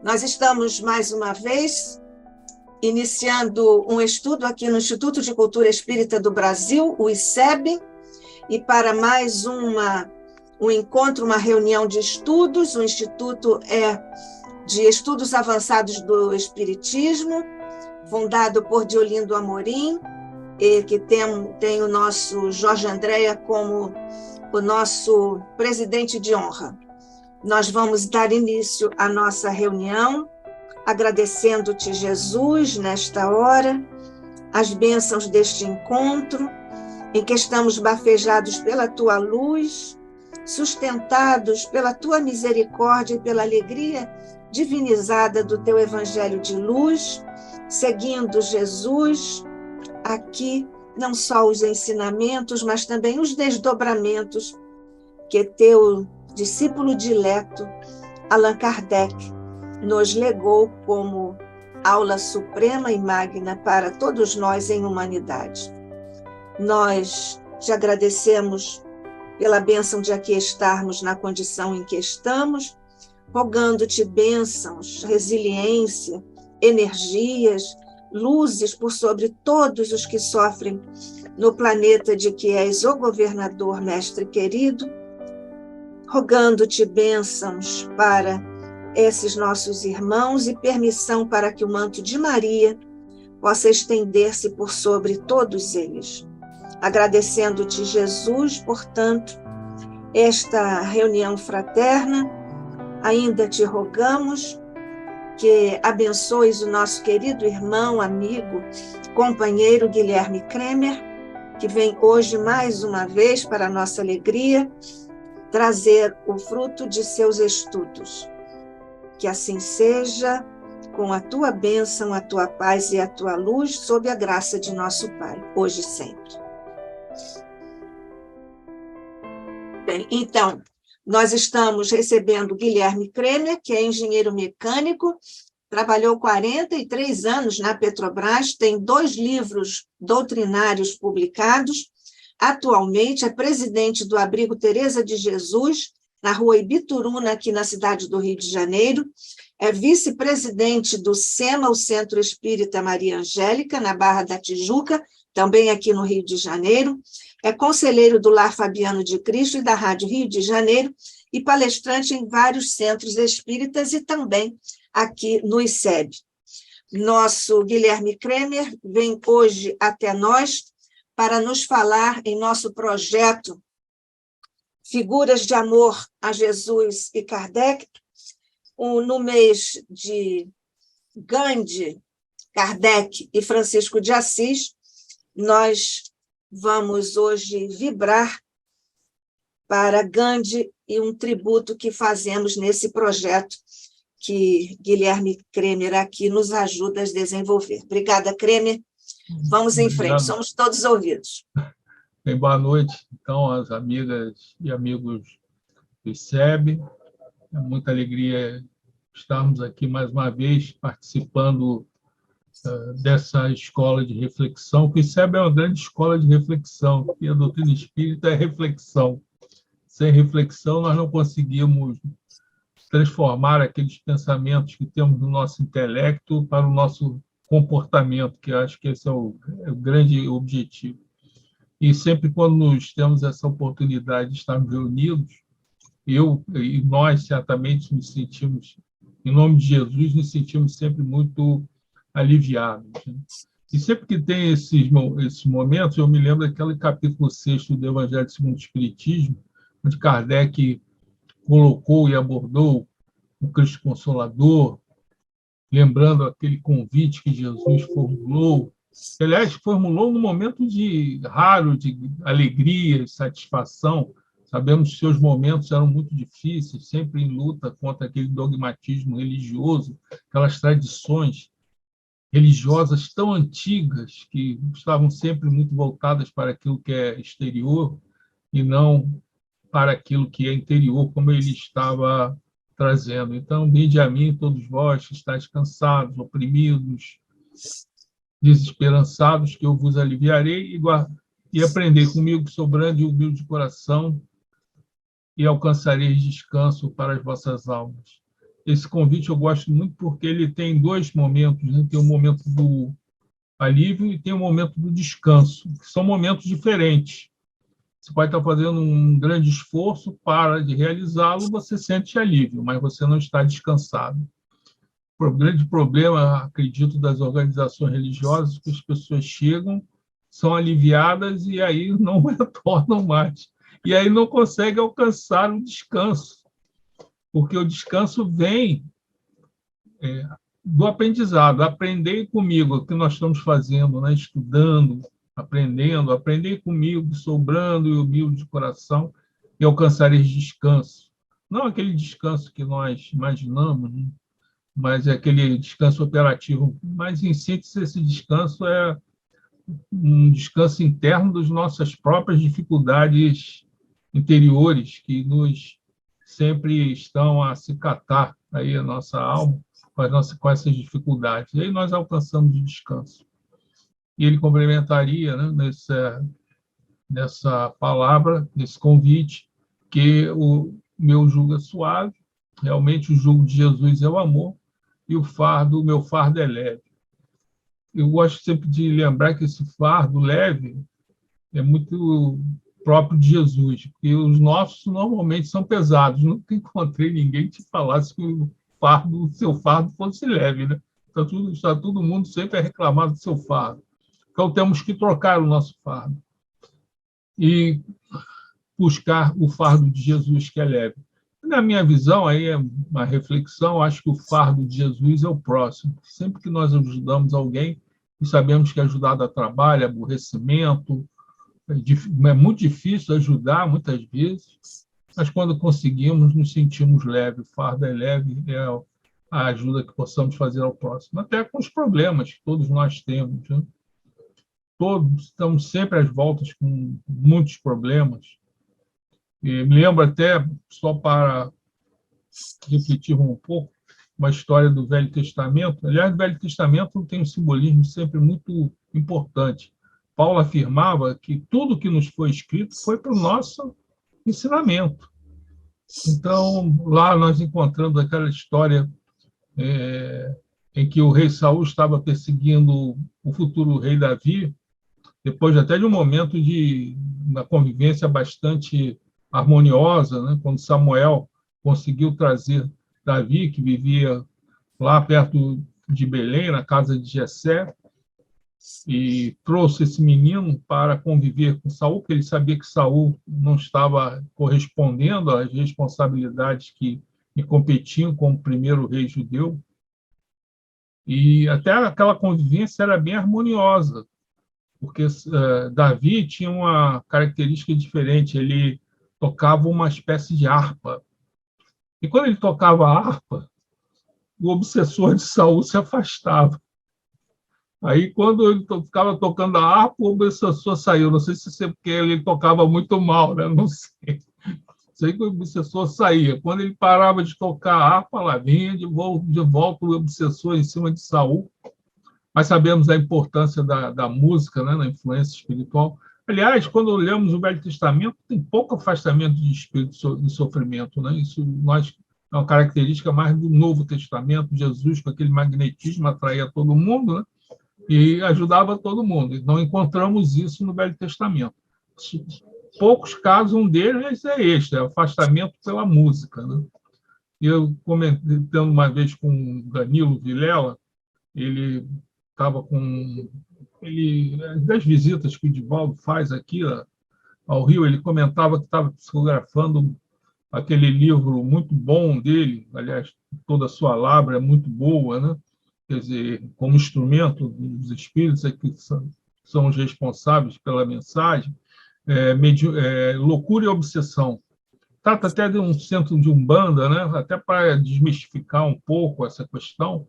Nós estamos, mais uma vez, iniciando um estudo aqui no Instituto de Cultura Espírita do Brasil, o ICEB, e para mais um encontro, uma reunião de estudos. O Instituto é de Estudos Avançados do Espiritismo, fundado por Diolindo Amorim, e que tem o nosso Jorge Andréa como o nosso presidente de honra. Nós vamos dar início à nossa reunião, agradecendo-te, Jesus, nesta hora, as bênçãos deste encontro, em que estamos bafejados pela tua luz, sustentados pela tua misericórdia e pela alegria divinizada do teu evangelho de luz, seguindo Jesus, aqui não só os ensinamentos, mas também os desdobramentos que teu discípulo dileto, Allan Kardec, nos legou como aula suprema e magna para todos nós em humanidade. Nós te agradecemos pela bênção de aqui estarmos na condição em que estamos, rogando-te bênçãos, resiliência, energias, luzes por sobre todos os que sofrem no planeta de que és o governador, mestre querido, rogando-te bênçãos para esses nossos irmãos e permissão para que o manto de Maria possa estender-se por sobre todos eles. Agradecendo-te, Jesus, portanto, esta reunião fraterna, ainda te rogamos que abençoes o nosso querido irmão, amigo, companheiro Guilherme Kremer, que vem hoje mais uma vez, para a nossa alegria, trazer o fruto de seus estudos. Que assim seja, com a tua bênção, a tua paz e a tua luz, sob a graça de nosso Pai, hoje e sempre. Bem, então, nós estamos recebendo Guilherme Kremer, que é engenheiro mecânico, trabalhou 43 anos na Petrobras, tem 2 livros doutrinários publicados. Atualmente é presidente do Abrigo Teresa de Jesus, na rua Ibituruna, aqui na cidade do Rio de Janeiro. É vice-presidente do SEMA, o Centro Espírita Maria Angélica, na Barra da Tijuca, também aqui no Rio de Janeiro. É conselheiro do Lar Fabiano de Cristo e da Rádio Rio de Janeiro e palestrante em vários centros espíritas e também aqui no ICEB. Nosso Guilherme Kremer vem hoje até nós para nos falar em nosso projeto Figuras de Amor a Jesus e Kardec, no mês de Gandhi, Kardec e Francisco de Assis. Nós vamos hoje vibrar para Gandhi e um tributo que fazemos nesse projeto que Guilherme Kremer aqui nos ajuda a desenvolver. Obrigada, Kremer. Vamos em frente, somos todos ouvidos. Bem, boa noite, então, às amigas e amigos do ICEB. É muita alegria estarmos aqui mais uma vez participando dessa escola de reflexão, que o ICEB é uma grande escola de reflexão, e a doutrina espírita é reflexão. Sem reflexão, nós não conseguimos transformar aqueles pensamentos que temos no nosso intelecto para o nosso comportamento, que eu acho que esse é o grande objetivo. E sempre quando nós temos essa oportunidade de estarmos reunidos, eu e nós certamente nos sentimos, em nome de Jesus, nos sentimos sempre muito aliviados. E sempre que tem esses momentos, eu me lembro daquele capítulo 6 do Evangelho segundo o Espiritismo, onde Kardec colocou e abordou o Cristo Consolador, lembrando aquele convite que Jesus formulou, que, aliás, formulou num momento raro de alegria e satisfação. Sabemos que seus momentos eram muito difíceis, sempre em luta contra aquele dogmatismo religioso, aquelas tradições religiosas tão antigas que estavam sempre muito voltadas para aquilo que é exterior e não para aquilo que é interior, como ele estava trazendo. Então, vinde a mim, todos vós que estáis cansados, oprimidos, desesperançados, que eu vos aliviarei, e aprendei comigo, que sou brando e humilde de coração, e alcançareis descanso para as vossas almas. esse convite eu gosto muito porque ele tem dois momentos, né? Tem o momento do alívio e tem o momento do descanso, que são momentos diferentes. Você pode estar fazendo um grande esforço para de realizá-lo, você sente alívio, mas você não está descansado. O grande problema, acredito, das organizações religiosas é que as pessoas chegam, são aliviadas e aí não retornam mais. E aí não conseguem alcançar o descanso, porque o descanso vem do aprendizado. Aprendei comigo o que nós estamos fazendo, né? Estudando, aprendendo, aprendei comigo, sou brando e humilde de coração e alcançareis descanso. Não aquele descanso que nós imaginamos, né? Mas é aquele descanso operativo. Mas, em síntese, esse descanso é um descanso interno das nossas próprias dificuldades interiores, que nos sempre estão a cicatar aí a nossa alma com essas dificuldades. E aí nós alcançamos o descanso. E ele complementaria, né, nessa palavra, nesse convite, que o meu jugo é suave, realmente o jugo de Jesus é o amor, e o meu fardo é leve. Eu gosto sempre de lembrar que esse fardo leve é muito próprio de Jesus, porque os nossos normalmente são pesados. Nunca encontrei ninguém que te falasse que o seu fardo fosse leve, né? Está todo mundo sempre a reclamar do seu fardo. Então temos que trocar o nosso fardo e buscar o fardo de Jesus, que é leve. Na minha visão, aí é uma reflexão, acho que o fardo de Jesus é o próximo. Sempre que nós ajudamos alguém, e sabemos que ajudar dá trabalho, aborrecimento, é muito difícil ajudar, muitas vezes, mas quando conseguimos, nos sentimos leve. O fardo é leve, é a ajuda que possamos fazer ao próximo. Até com os problemas que todos nós temos, né? Todos estamos sempre às voltas com muitos problemas. E me lembro até, só para refletir um pouco, uma história do Velho Testamento. Aliás, o Velho Testamento tem um simbolismo sempre muito importante. Paulo afirmava que tudo que nos foi escrito foi para o nosso ensinamento. Então, lá nós encontramos aquela história em que o rei Saul estava perseguindo o futuro rei Davi, depois até de um momento de uma convivência bastante harmoniosa, né? Quando Samuel conseguiu trazer Davi, que vivia lá perto de Belém, na casa de Jessé, e trouxe esse menino para conviver com Saul, porque ele sabia que Saul não estava correspondendo às responsabilidades que lhe competiam como primeiro rei judeu. E até aquela convivência era bem harmoniosa, porque Davi tinha uma característica diferente, ele tocava uma espécie de harpa. E quando ele tocava a harpa, o obsessor de Saul se afastava. Aí, quando ele ficava tocando a harpa, o obsessor saiu. Não sei se é porque ele tocava muito mal, né? Não sei. Sei que o obsessor saía. Quando ele parava de tocar a harpa, lá vinha de volta o obsessor em cima de Saul. Mas sabemos a importância da música, né? Na influência espiritual. Aliás, quando olhamos o Velho Testamento, tem pouco afastamento de espírito de sofrimento, né? Isso é uma característica mais do Novo Testamento. Jesus, com aquele magnetismo, atraía todo mundo, né? E ajudava todo mundo. Não encontramos isso no Velho Testamento. Poucos casos, um deles é este, é o afastamento pela música, né? Eu comentando uma vez com o Danilo Vilela, ele estava das visitas que o Divaldo faz aqui ao Rio, ele comentava que estava psicografando aquele livro muito bom dele, aliás, toda a sua labra é muito boa, né? Quer dizer, como instrumento dos espíritos é que são os responsáveis pela mensagem, Loucura e Obsessão. Trata até de um centro de Umbanda, né? Até para desmistificar um pouco essa questão.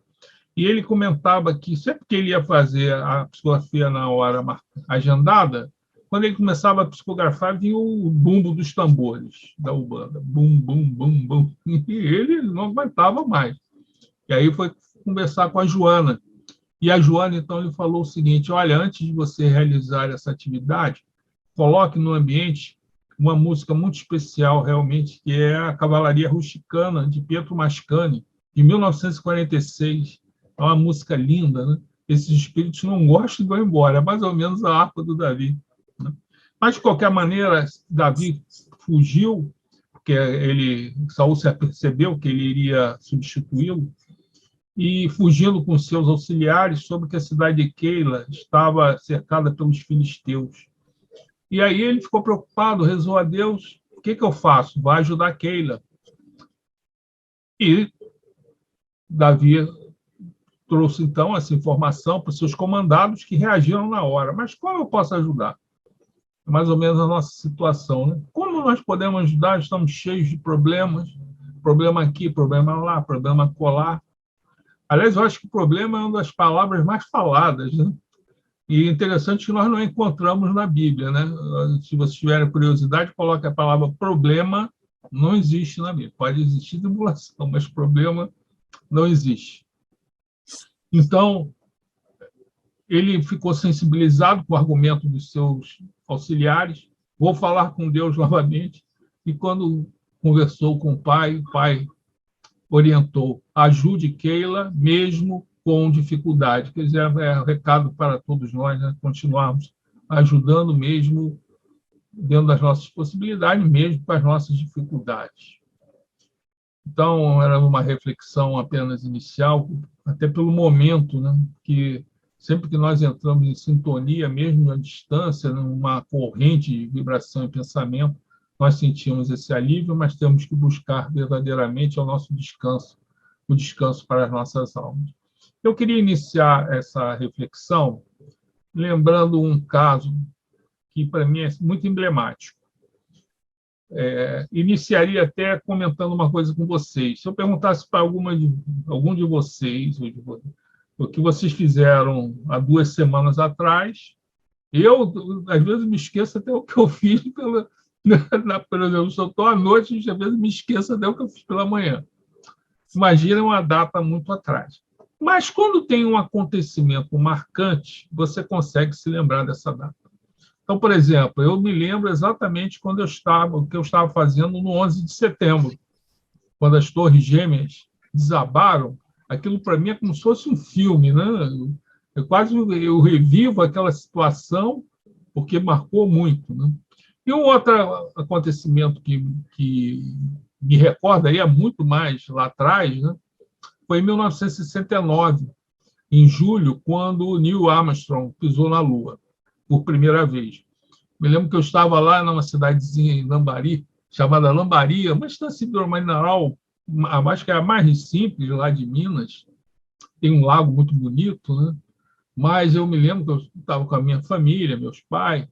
E ele comentava que sempre que ele ia fazer a psicografia na hora agendada, quando ele começava a psicografar, vinha o bumbo dos tambores da Umbanda. Bum, bum, bum, bum. E ele não aguentava mais. E aí foi conversar com a Joana. E a Joana, então, lhe falou o seguinte: olha, antes de você realizar essa atividade, coloque no ambiente uma música muito especial, realmente, que é a Cavalaria Rusticana, de Pietro Mascagni, de 1946. É uma música linda, né? Esses espíritos não gostam e vão embora. É mais ou menos a harpa do Davi, né? Mas, de qualquer maneira, Davi fugiu, porque Saul se apercebeu que ele iria substituí-lo, e fugindo com seus auxiliares, soube que a cidade de Keila estava cercada pelos filisteus. E aí ele ficou preocupado, rezou a Deus: o que eu faço? Vai ajudar Keila. E Davi trouxe, então, essa informação para os seus comandados, que reagiram na hora. Mas como eu posso ajudar? É mais ou menos a nossa situação, né? Como nós podemos ajudar? Estamos cheios de problemas. Problema aqui, problema lá, problema colar. Aliás, eu acho que problema é uma das palavras mais faladas, né? E interessante que nós não encontramos na Bíblia, né? Se vocês tiverem curiosidade, coloque a palavra problema, não existe na Bíblia. Pode existir tribulação, mas problema não existe. Então, ele ficou sensibilizado com o argumento dos seus auxiliares, vou falar com Deus novamente, e quando conversou com o pai orientou: ajude Keila mesmo com dificuldade. Quer dizer, é um recado para todos nós, né? Continuarmos ajudando mesmo dentro das nossas possibilidades, mesmo com as nossas dificuldades. Então, era uma reflexão apenas inicial, até pelo momento, né? Que sempre que nós entramos em sintonia, mesmo à distância, numa corrente de vibração e pensamento, nós sentimos esse alívio, mas temos que buscar verdadeiramente o nosso descanso, o descanso para as nossas almas. Eu queria iniciar essa reflexão lembrando um caso que, para mim, é muito emblemático. Iniciaria até comentando uma coisa com vocês. Se eu perguntasse para algum de vocês o que vocês fizeram há 2 semanas atrás, eu, às vezes, me esqueço até o que eu fiz por exemplo, se eu estou à noite, às vezes me esqueço até o que eu fiz pela manhã. Imagina uma data muito atrás. Mas, quando tem um acontecimento marcante, você consegue se lembrar dessa data. Então, por exemplo, eu me lembro exatamente o que eu estava fazendo no 11 de setembro, quando as Torres Gêmeas desabaram. Aquilo, para mim, é como se fosse um filme, né? Eu revivo aquela situação, porque marcou muito, né? E um outro acontecimento que me recordaria muito mais lá atrás, né? Foi em 1969, em julho, quando o Neil Armstrong pisou na Lua por primeira vez. Me lembro que eu estava lá numa cidadezinha em Lambari, chamada Lambaria, uma estância hidromineral, acho que é a mais simples lá de Minas. Tem um lago muito bonito, né? Mas eu me lembro que eu estava com a minha família, meus pais,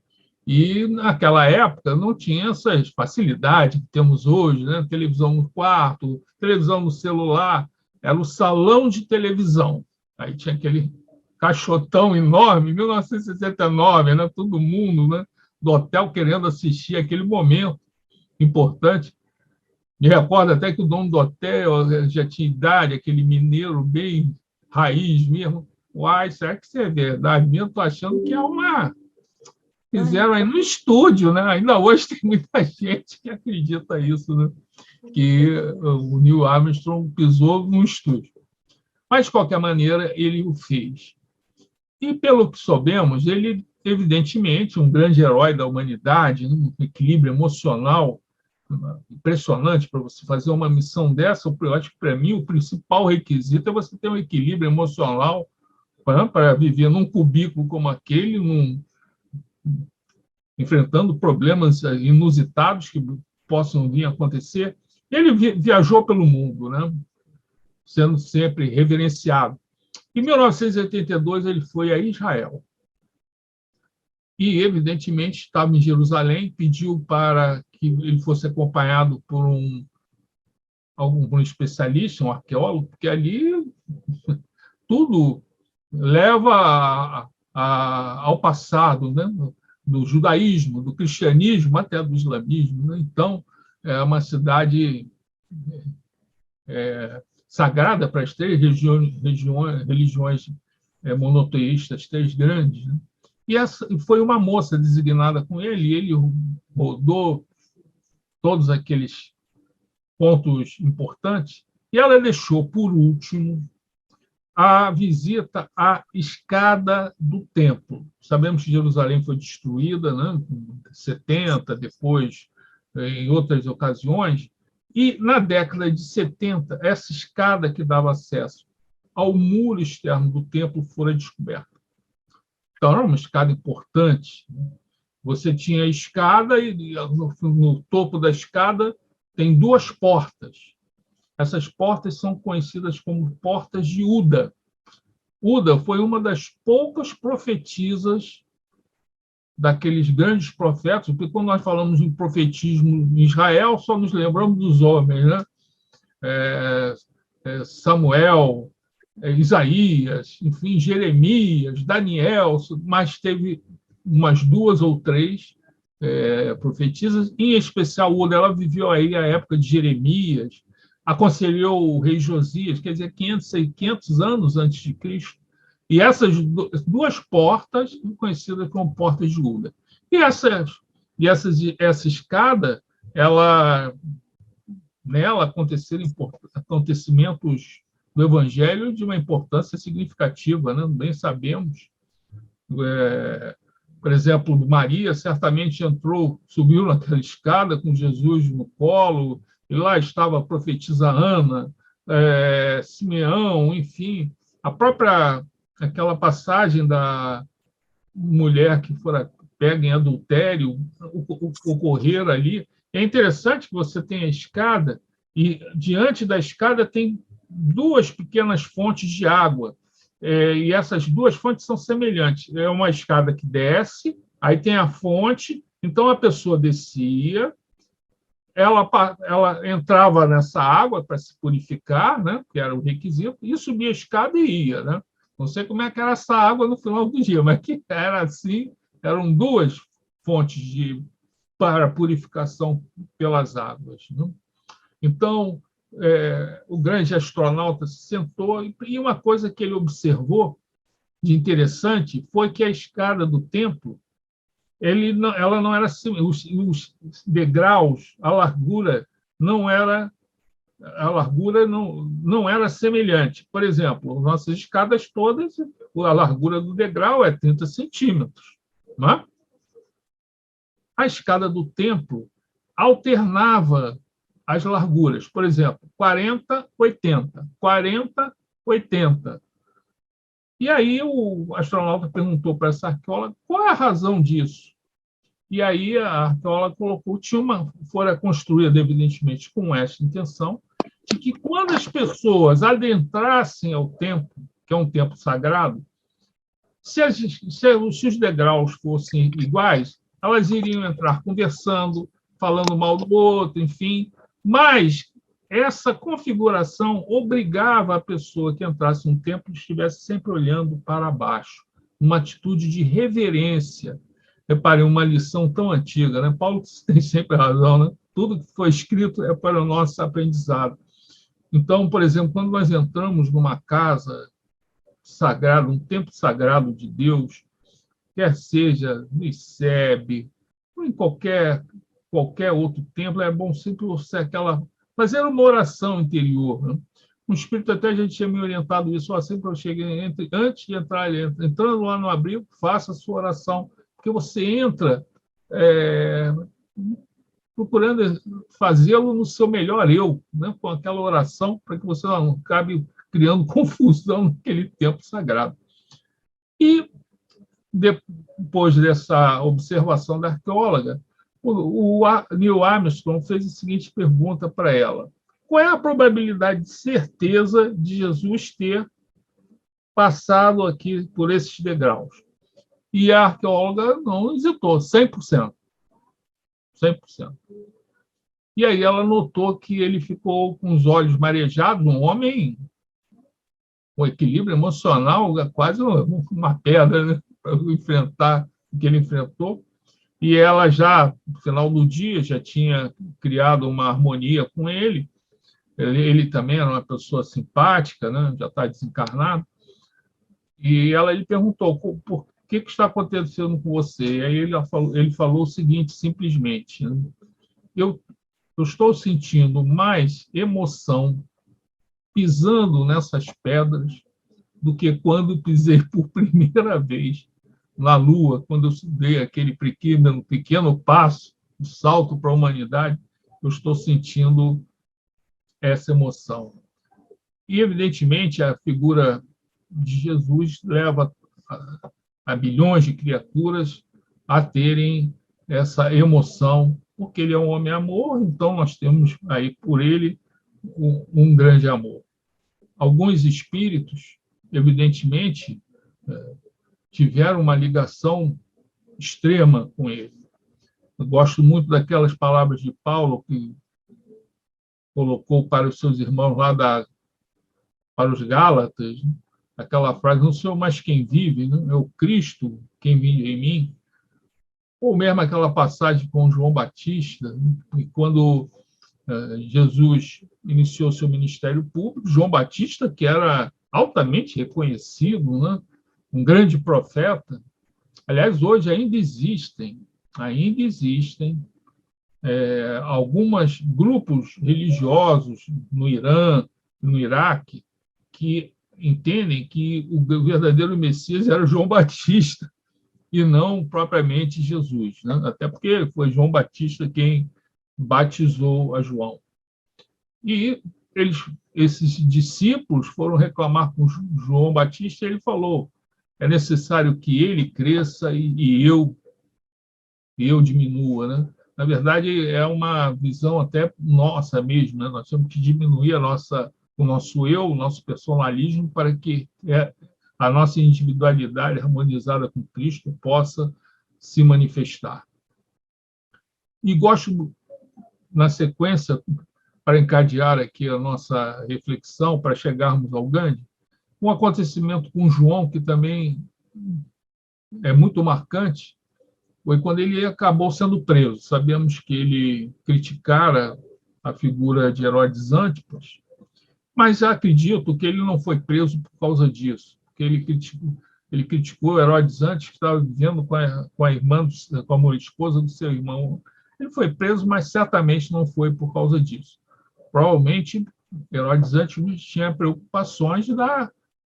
e naquela época não tinha essas facilidades que temos hoje, né? Televisão no quarto, televisão no celular, era o salão de televisão. Aí tinha aquele caixotão enorme, 1969, né? Todo mundo, né? Do hotel querendo assistir aquele momento importante. Me recordo até que o dono do hotel já tinha idade, aquele mineiro bem raiz mesmo. Uai, será que isso é verdade mesmo? Estou achando que é uma... Fizeram aí no estúdio, né? Ainda hoje tem muita gente que acredita nisso, né? Que o Neil Armstrong pisou no estúdio. Mas, de qualquer maneira, ele o fez. E, pelo que soubemos, ele, evidentemente, um grande herói da humanidade, um equilíbrio emocional impressionante para você fazer uma missão dessa. Eu acho que, para mim, o principal requisito é você ter um equilíbrio emocional para viver num cubículo como aquele, enfrentando problemas inusitados que possam vir a acontecer. Ele viajou pelo mundo, né? Sendo sempre reverenciado. Em 1982, ele foi a Israel. E, evidentemente, estava em Jerusalém, pediu para que ele fosse acompanhado por algum especialista, um arqueólogo, porque ali tudo leva ao passado, né? Do judaísmo, do cristianismo, até do islamismo, né? Então, é uma cidade sagrada para as 3 religiões monoteístas, 3 grandes, né? E foi uma moça designada com ele, e ele rodou todos aqueles pontos importantes, E ela deixou, por último, a visita à escada do templo. Sabemos que Jerusalém foi destruída, né, em 70, depois, em outras ocasiões, e na década de 70, essa escada que dava acesso ao muro externo do templo fora descoberta. Então, era uma escada importante. Você tinha a escada e no topo da escada tem duas portas. Essas portas são conhecidas como portas de Uda. Uda foi uma das poucas profetisas daqueles grandes profetas, porque quando nós falamos em profetismo em Israel, só nos lembramos dos homens, né? Samuel, Isaías, enfim, Jeremias, Daniel, mas teve umas duas ou três profetisas, em especial Uda, ela viveu aí a época de Jeremias, aconselhou o rei Josias, quer dizer, 500 anos antes de Cristo, e essas duas portas, conhecidas como portas de Uda. E essa escada, nela aconteceram acontecimentos do Evangelho de uma importância significativa, né? Bem sabemos. Por exemplo, Maria certamente subiu naquela escada com Jesus no colo, e lá estava a profetisa Ana, Simeão, enfim, aquela passagem da mulher que fora pega em adultério, ocorrer ali. É interessante que você tenha a escada, e diante da escada tem duas pequenas fontes de água, e essas duas fontes são semelhantes. É uma escada que desce, aí tem a fonte, então a pessoa descia, ela entrava nessa água para se purificar, né, que era o requisito, e subia a escada e ia. Né? Não sei como é que era essa água no final do dia, mas que era assim, eram duas fontes para purificação pelas águas. Né? Então, o grande astronauta se sentou, e uma coisa que ele observou de interessante foi que a escada do templo, ela não era assim, os degraus, a largura não era semelhante. Por exemplo, nossas escadas todas, a largura do degrau é 30 centímetros. Não é? A escada do templo alternava as larguras. Por exemplo, 40, 80, 40, 80. E aí o astronauta perguntou para essa arqueóloga qual é a razão disso. E aí a arqueóloga colocou, fora construída, evidentemente, com essa intenção, de que quando as pessoas adentrassem ao templo, que é um templo sagrado, se os degraus fossem iguais, elas iriam entrar conversando, falando mal do outro, enfim. Mas essa configuração obrigava a pessoa que entrasse no templo que estivesse sempre olhando para baixo, uma atitude de reverência. Reparem, uma lição tão antiga, né? Paulo tem sempre razão, né? Tudo que foi escrito é para o nosso aprendizado. Então, por exemplo, quando nós entramos numa casa sagrada, um templo sagrado de Deus, quer seja no ICEB, ou em qualquer outro templo, é bom sempre ser fazer uma oração interior. Né? O Espírito até já tinha me orientado isso, assim, para eu chegar, antes de entrar, entrando lá no abrigo, faça a sua oração, porque você entra procurando fazê-lo no seu melhor eu, né? Com aquela oração, para que você não acabe criando confusão naquele templo sagrado. E, depois dessa observação da arqueóloga, o Neil Armstrong fez a seguinte pergunta para ela: qual é a probabilidade de certeza de Jesus ter passado aqui por esses degraus? E a arqueóloga não hesitou, 100%. 100%. E aí ela notou que ele ficou com os olhos marejados, um homem com equilíbrio emocional, quase uma pedra, né, para enfrentar o que ele enfrentou. E ela já, no final do dia, já tinha criado uma harmonia com ele. Ele também era uma pessoa simpática, né? Já está desencarnado. E ela lhe perguntou, por que está acontecendo com você? E aí ele falou o seguinte, simplesmente: eu estou sentindo mais emoção pisando nessas pedras do que quando pisei por primeira vez na Lua, quando eu dei aquele pequeno passo, um salto para a humanidade, eu estou sentindo essa emoção. E, evidentemente, a figura de Jesus leva a bilhões de criaturas a terem essa emoção, porque ele é um homem-amor, então nós temos aí por ele um grande amor. Alguns espíritos, evidentemente, tiveram uma ligação extrema com ele. Eu gosto muito daquelas palavras de Paulo que colocou para os seus irmãos lá para os Gálatas, né? Aquela frase, não sou mais quem vive, né? É o Cristo quem vive em mim. Ou mesmo aquela passagem com João Batista, né? E quando Jesus iniciou seu ministério público, João Batista, que era altamente reconhecido, né? Um grande profeta. Aliás, hoje ainda existem alguns grupos religiosos no Irã, no Iraque, que entendem que o verdadeiro Messias era João Batista e não propriamente Jesus, né? Até porque foi João Batista quem batizou a João. E esses discípulos foram reclamar com João Batista e ele falou: é necessário que ele cresça e eu diminua, né? Na verdade, é uma visão até nossa mesmo, né? Nós temos que diminuir o nosso eu, o nosso personalismo, para que a nossa individualidade harmonizada com Cristo possa se manifestar. E gosto, na sequência, para encadear aqui a nossa reflexão, para chegarmos ao Gandhi, um acontecimento com João, que também é muito marcante, foi quando ele acabou sendo preso. Sabemos que ele criticara a figura de Herodes Antipas, mas acredito que ele não foi preso por causa disso, porque ele criticou Herodes Antipas, que estava vivendo com a irmã, como esposa do seu irmão. Ele foi preso, mas certamente não foi por causa disso. Provavelmente, Herodes Antipas tinha preocupações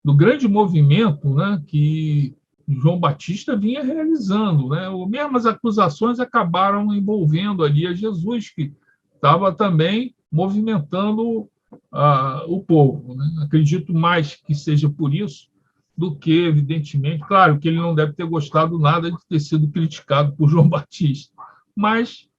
do grande movimento, né, que João Batista vinha realizando, né? Mesmo as acusações acabaram envolvendo ali a Jesus, que estava também movimentando o povo, né? Acredito mais que seja por isso do que, evidentemente, claro que ele não deve ter gostado nada de ter sido criticado por João Batista, mas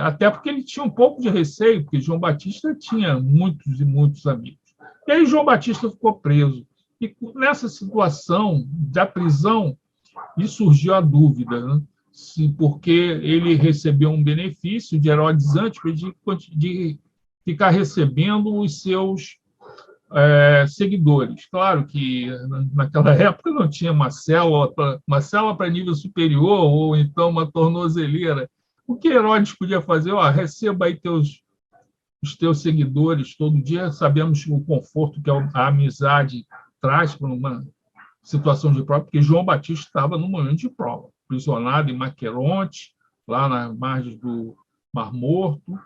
até porque ele tinha um pouco de receio, porque João Batista tinha muitos e muitos amigos. E aí João Batista ficou preso. E nessa situação da prisão, lhe surgiu a dúvida, né? Porque ele recebeu um benefício de Herodes Antipas de ficar recebendo os seus seguidores. Claro que naquela época não tinha uma célula para nível superior ou então uma tornozeleira. O que Herodes podia fazer? Receba aí os teus seguidores todo dia. Sabemos o conforto que a amizade traz para uma situação de prova, porque João Batista estava num momento de prova, prisionado em Maqueronte, lá na margem do Mar Morto.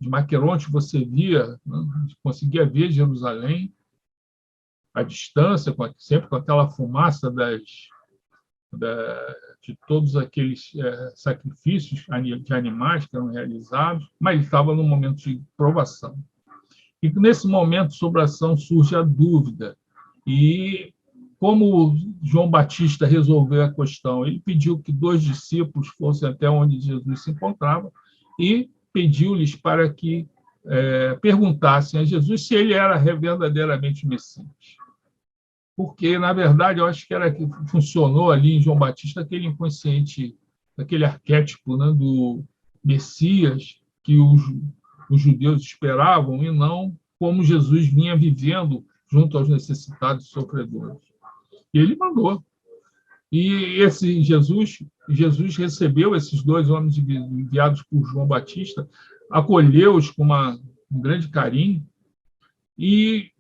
De Maqueronte você via, né, conseguia ver Jerusalém à distância, sempre com aquela fumaça de todos aqueles sacrifícios de animais que eram realizados, mas ele estava num momento de provação. E nesse momento de provação surge a dúvida. E como João Batista resolveu a questão? Ele pediu que 2 discípulos fossem até onde Jesus se encontrava e pediu-lhes para que perguntassem a Jesus se ele era verdadeiramente o Messias. Porque, na verdade, eu acho que funcionou ali em João Batista aquele inconsciente, aquele arquétipo, né, do Messias que os judeus esperavam e não como Jesus vinha vivendo junto aos necessitados e sofredores. E ele mandou. E esse Jesus recebeu esses 2 homens enviados por João Batista, acolheu-os com um grande carinho, e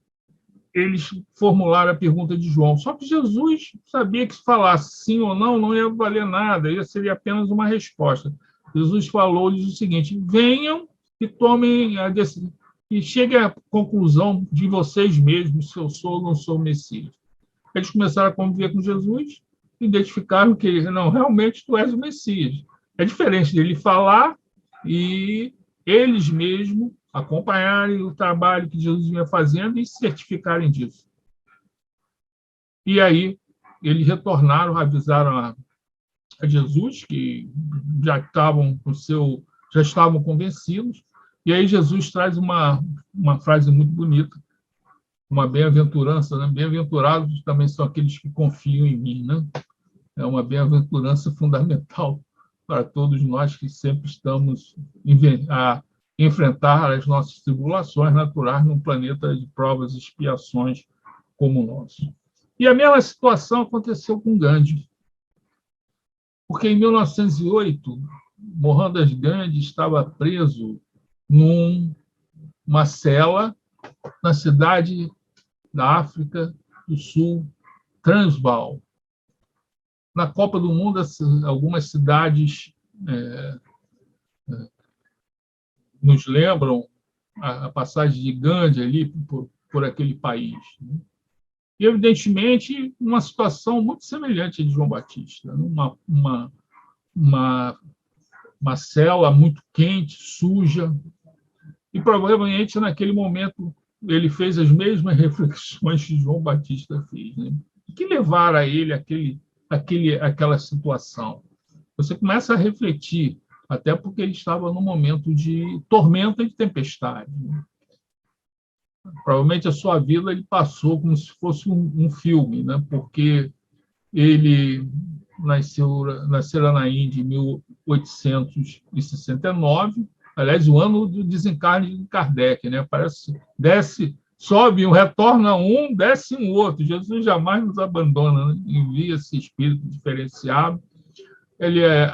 eles formularam a pergunta de João. Só que Jesus sabia que se falasse sim ou não ia valer nada, seria apenas uma resposta. Jesus falou-lhes o seguinte: venham e tomem a decisão. e cheguem à conclusão de vocês mesmos se eu sou ou não sou o Messias. Eles começaram a conviver com Jesus, identificaram que não, realmente tu és o Messias. É diferente dele falar e eles mesmos acompanharem o trabalho que Jesus vinha fazendo e certificarem disso. E aí eles retornaram, avisaram a Jesus que já estavam convencidos. E aí Jesus traz uma frase muito bonita, uma bem-aventurança, né? Bem-aventurados também são aqueles que confiam em mim, né? É uma bem-aventurança fundamental para todos nós que sempre estamos a enfrentar as nossas tribulações naturais num planeta de provas e expiações como o nosso. E a mesma situação aconteceu com Gandhi, porque em 1908, Mohandas Gandhi estava preso numa cela na cidade da África do Sul, Transvaal. Na Copa do Mundo, algumas cidades nos lembram a passagem de Gandhi ali por aquele país. E, evidentemente, uma situação muito semelhante a de João Batista, uma cela muito quente, suja, e provavelmente naquele momento ele fez as mesmas reflexões que João Batista fez, né? O que levaram a ele aquela situação? Você começa a refletir, até porque ele estava num momento de tormenta e de tempestade, né? Provavelmente a sua vida ele passou como se fosse um filme, né? Porque ele nasceu na Índia em 1869, aliás, o ano do desencarne de Kardec, né? Parece sobe um, retorna um, desce um outro. Jesus jamais nos abandona, né? Envia esse espírito diferenciado. Ele é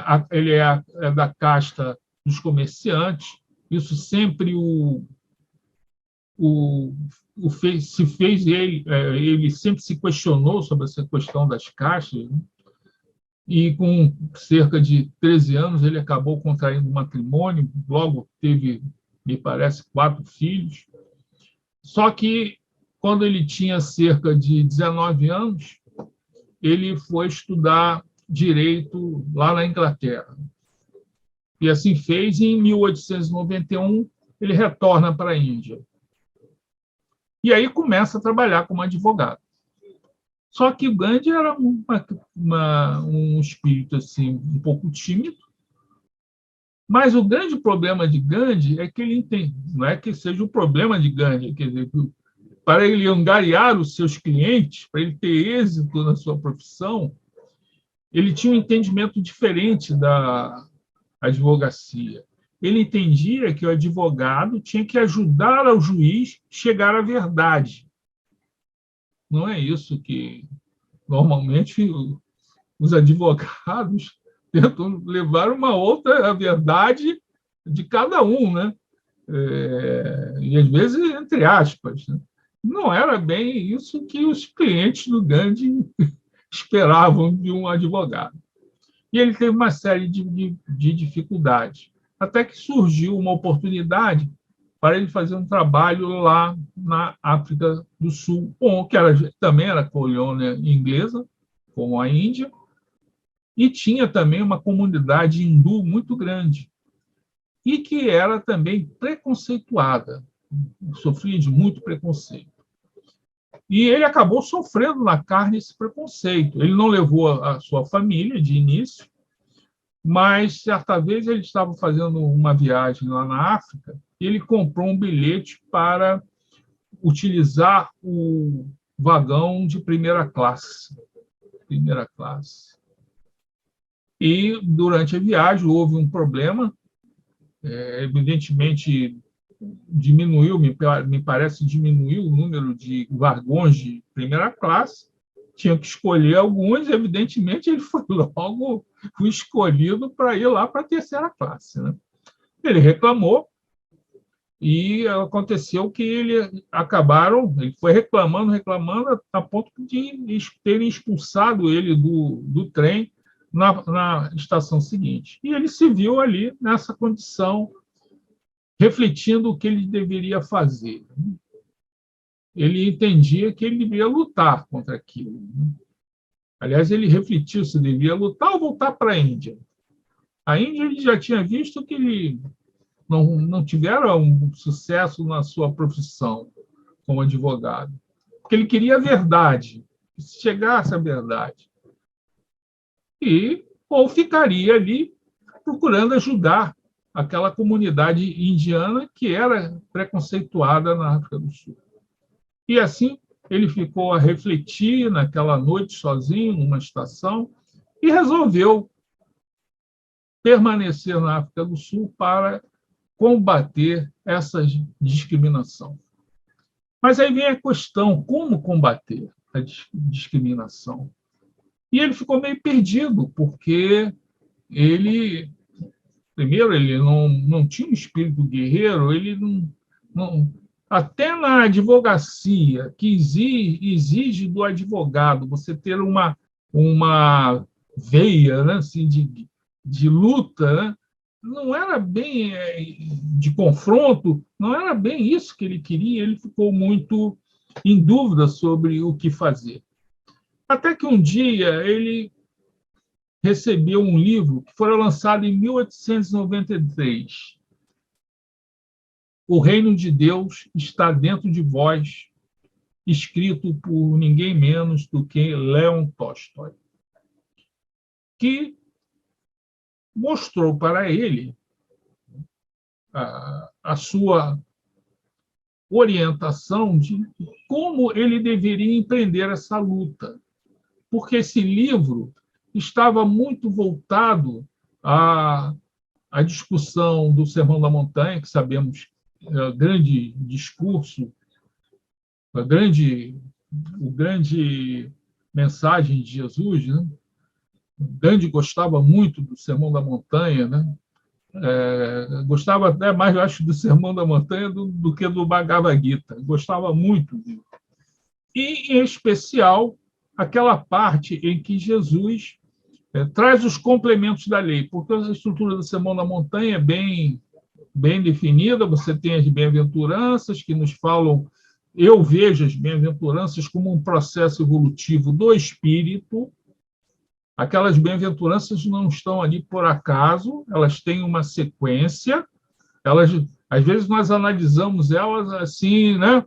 da casta dos comerciantes. Isso sempre se fez ele sempre se questionou sobre essa questão das castas, né? E com cerca de 13 anos ele acabou contraindo matrimônio, logo teve, me parece, 4 filhos. Só que, quando ele tinha cerca de 19 anos, ele foi estudar direito lá na Inglaterra. E assim fez, e em 1891 ele retorna para a Índia. E aí começa a trabalhar como advogado. Só que o Gandhi era um espírito assim, um pouco tímido, mas o grande problema de Gandhi é que ele entende, não é que seja o problema de Gandhi, quer dizer, para ele angariar os seus clientes, para ele ter êxito na sua profissão, ele tinha um entendimento diferente da advocacia. Ele entendia que o advogado tinha que ajudar ao juiz chegar à verdade. Não é isso que, normalmente, os advogados tentam levar uma outra verdade de cada um, né? E, às vezes, entre aspas, né? Não era bem isso que os clientes do Gandhi esperavam de um advogado. E ele teve uma série de dificuldades, até que surgiu uma oportunidade para ele fazer um trabalho lá na África do Sul, que também era colônia inglesa, como a Índia, e tinha também uma comunidade hindu muito grande, e que era também preconceituada, sofria de muito preconceito. E ele acabou sofrendo na carne esse preconceito. Ele não levou a sua família de início, mas certa vez ele estava fazendo uma viagem lá na África e ele comprou um bilhete para utilizar o vagão de primeira classe. Primeira classe. E durante a viagem houve um problema, evidentemente diminuiu, me parece diminuiu o número de vagões de primeira classe, tinha que escolher alguns, evidentemente ele foi logo o escolhido para ir lá para a terceira classe, né? Ele reclamou e aconteceu que ele foi reclamando, a ponto de terem expulsado ele do trem na estação seguinte. E ele se viu ali nessa condição refletindo o que ele deveria fazer. Ele entendia que ele deveria lutar contra aquilo. Aliás, ele refletiu se devia lutar ou voltar para a Índia. A Índia ele já tinha visto que ele não tivera um sucesso na sua profissão como advogado, porque ele queria a verdade, que se chegasse à verdade. Ou ficaria ali procurando ajudar aquela comunidade indiana que era preconceituada na África do Sul. E assim ele ficou a refletir naquela noite sozinho, numa estação, e resolveu permanecer na África do Sul para combater essa discriminação. Mas aí vem a questão, como combater a discriminação? E ele ficou meio perdido, porque primeiro, ele não tinha um espírito guerreiro, ele até na advocacia, que exige do advogado você ter uma veia, né, assim, de luta, né? Não era bem de confronto, não era bem isso que ele queria, ele ficou muito em dúvida sobre o que fazer. Até que um dia ele recebeu um livro que foi lançado em 1893. O Reino de Deus está dentro de vós, escrito por ninguém menos do que Leon Tolstói, que mostrou para ele a sua orientação de como ele deveria empreender essa luta, porque esse livro estava muito voltado à discussão do Sermão da Montanha, que sabemos é o grande discurso, a grande mensagem de Jesus, né? Gandhi gostava muito do Sermão da Montanha, né? Gostava até mais, eu acho, do Sermão da Montanha do que do Bhagavad Gita. Gostava muito dele. E, em especial, aquela parte em que Jesus traz os complementos da lei, porque a estrutura do Sermão da Montanha é bem definida. Você tem as bem-aventuranças que nos falam. Eu vejo as bem-aventuranças como um processo evolutivo do espírito. Aquelas bem-aventuranças não estão ali por acaso, elas têm uma sequência. Elas, às vezes, nós analisamos elas assim, né?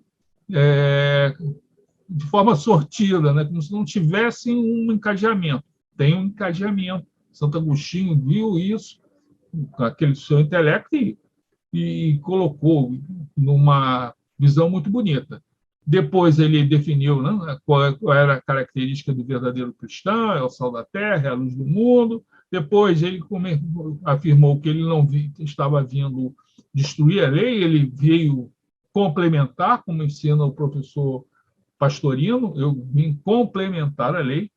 De forma sortida, né? Como se não tivessem um encadeamento. Tem um encadeamento. Santo Agostinho viu isso com aquele seu intelecto e colocou numa visão muito bonita. Depois ele definiu, né, qual era a característica do verdadeiro cristão: é o sal da terra, é a luz do mundo. Depois ele afirmou que ele não estava vindo destruir a lei, ele veio complementar, como ensina o professor Pastorino. Eu vim complementar a lei.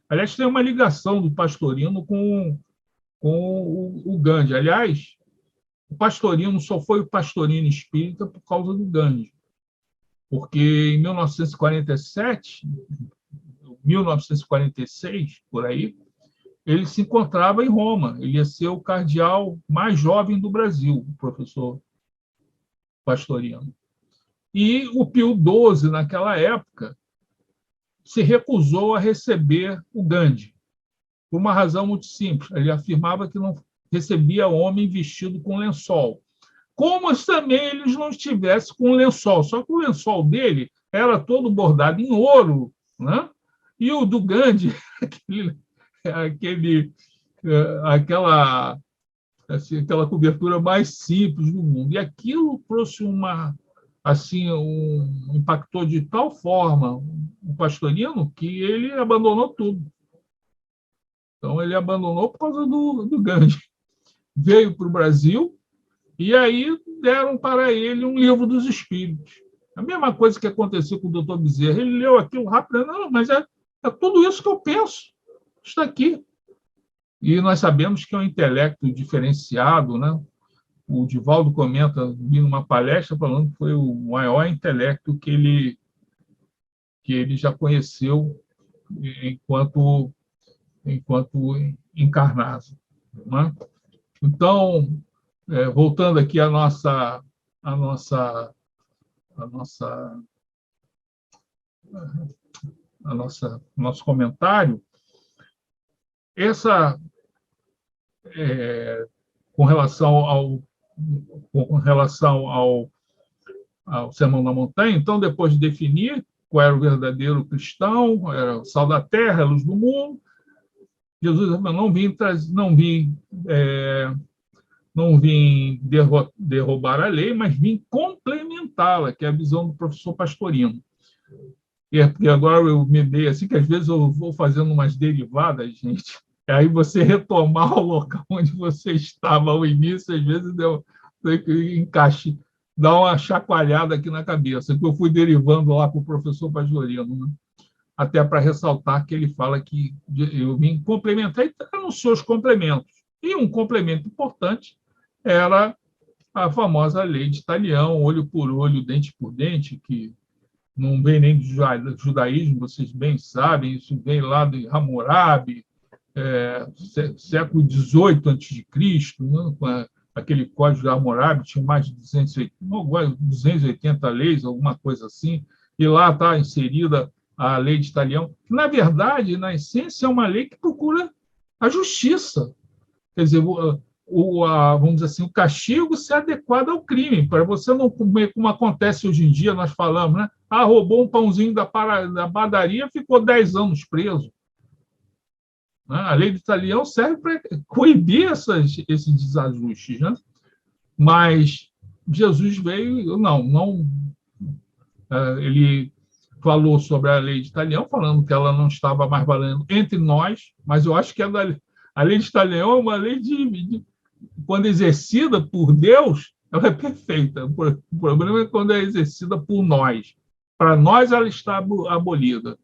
Aliás, tem uma ligação do Pastorino com o Gandhi. Aliás, o Pastorino só foi o Pastorino espírita por causa do Gandhi, porque em 1947, 1946, por aí, ele se encontrava em Roma. Ele ia ser o cardeal mais jovem do Brasil, o professor Pastorino. E o Pio XII, naquela época, se recusou a receber o Gandhi, por uma razão muito simples. Ele afirmava que não recebia homem vestido com lençol. Como se também eles não estivessem com lençol, só que o lençol dele era todo bordado em ouro, né? E o do Gandhi, aquela cobertura mais simples do mundo. E aquilo trouxe impactou de tal forma o Pastorino que ele abandonou tudo. Então, ele abandonou por causa do Gandhi. Veio para o Brasil e aí deram para ele um livro dos espíritos. A mesma coisa que aconteceu com o doutor Bezerra. Ele leu aquilo rápido. Não, mas é tudo isso que eu penso. Está aqui. E nós sabemos que é um intelecto diferenciado, né? O Divaldo comenta, vi numa palestra, falando que foi o maior intelecto que ele já conheceu enquanto encarnado, né? Então, voltando aqui a nossa, a nossa, nosso comentário, essa com relação ao Sermão da Montanha. Então, depois de definir qual era o verdadeiro cristão, era o sal da terra, a luz do mundo, Jesus não vim derrubar a lei, mas vim complementá-la, que é a visão do professor Pastorino. E agora eu me dei assim, que às vezes eu vou fazendo umas derivadas, gente. Aí você retomar o local onde você estava ao início, às vezes encaixe, dá uma chacoalhada aqui na cabeça, que eu fui derivando lá com o professor Pastorino, né? Até para ressaltar que ele fala que eu vim complementar, e anunciou os complementos. E um complemento importante era a famosa lei de Talião, olho por olho, dente por dente, que não vem nem do judaísmo, vocês bem sabem, isso vem lá de Hammurabi, século XVIII a.C., né, com aquele código de Hammurabi, tinha mais de 280 leis, alguma coisa assim, e lá está inserida a lei de Talião, que, na verdade, na essência, é uma lei que procura a justiça. Quer dizer, vamos dizer assim, o castigo se adequado ao crime, para você não comer, como acontece hoje em dia, nós falamos, né? Roubou um pãozinho da padaria, ficou 10 anos preso. A lei de Talião serve para coibir esses desajustes, né? Mas Jesus veio, ele falou sobre a lei de Talião, falando que ela não estava mais valendo entre nós, mas eu acho que a lei de Talião é uma lei quando exercida por Deus, ela é perfeita. O problema é quando é exercida por nós. Para nós, ela está abolida.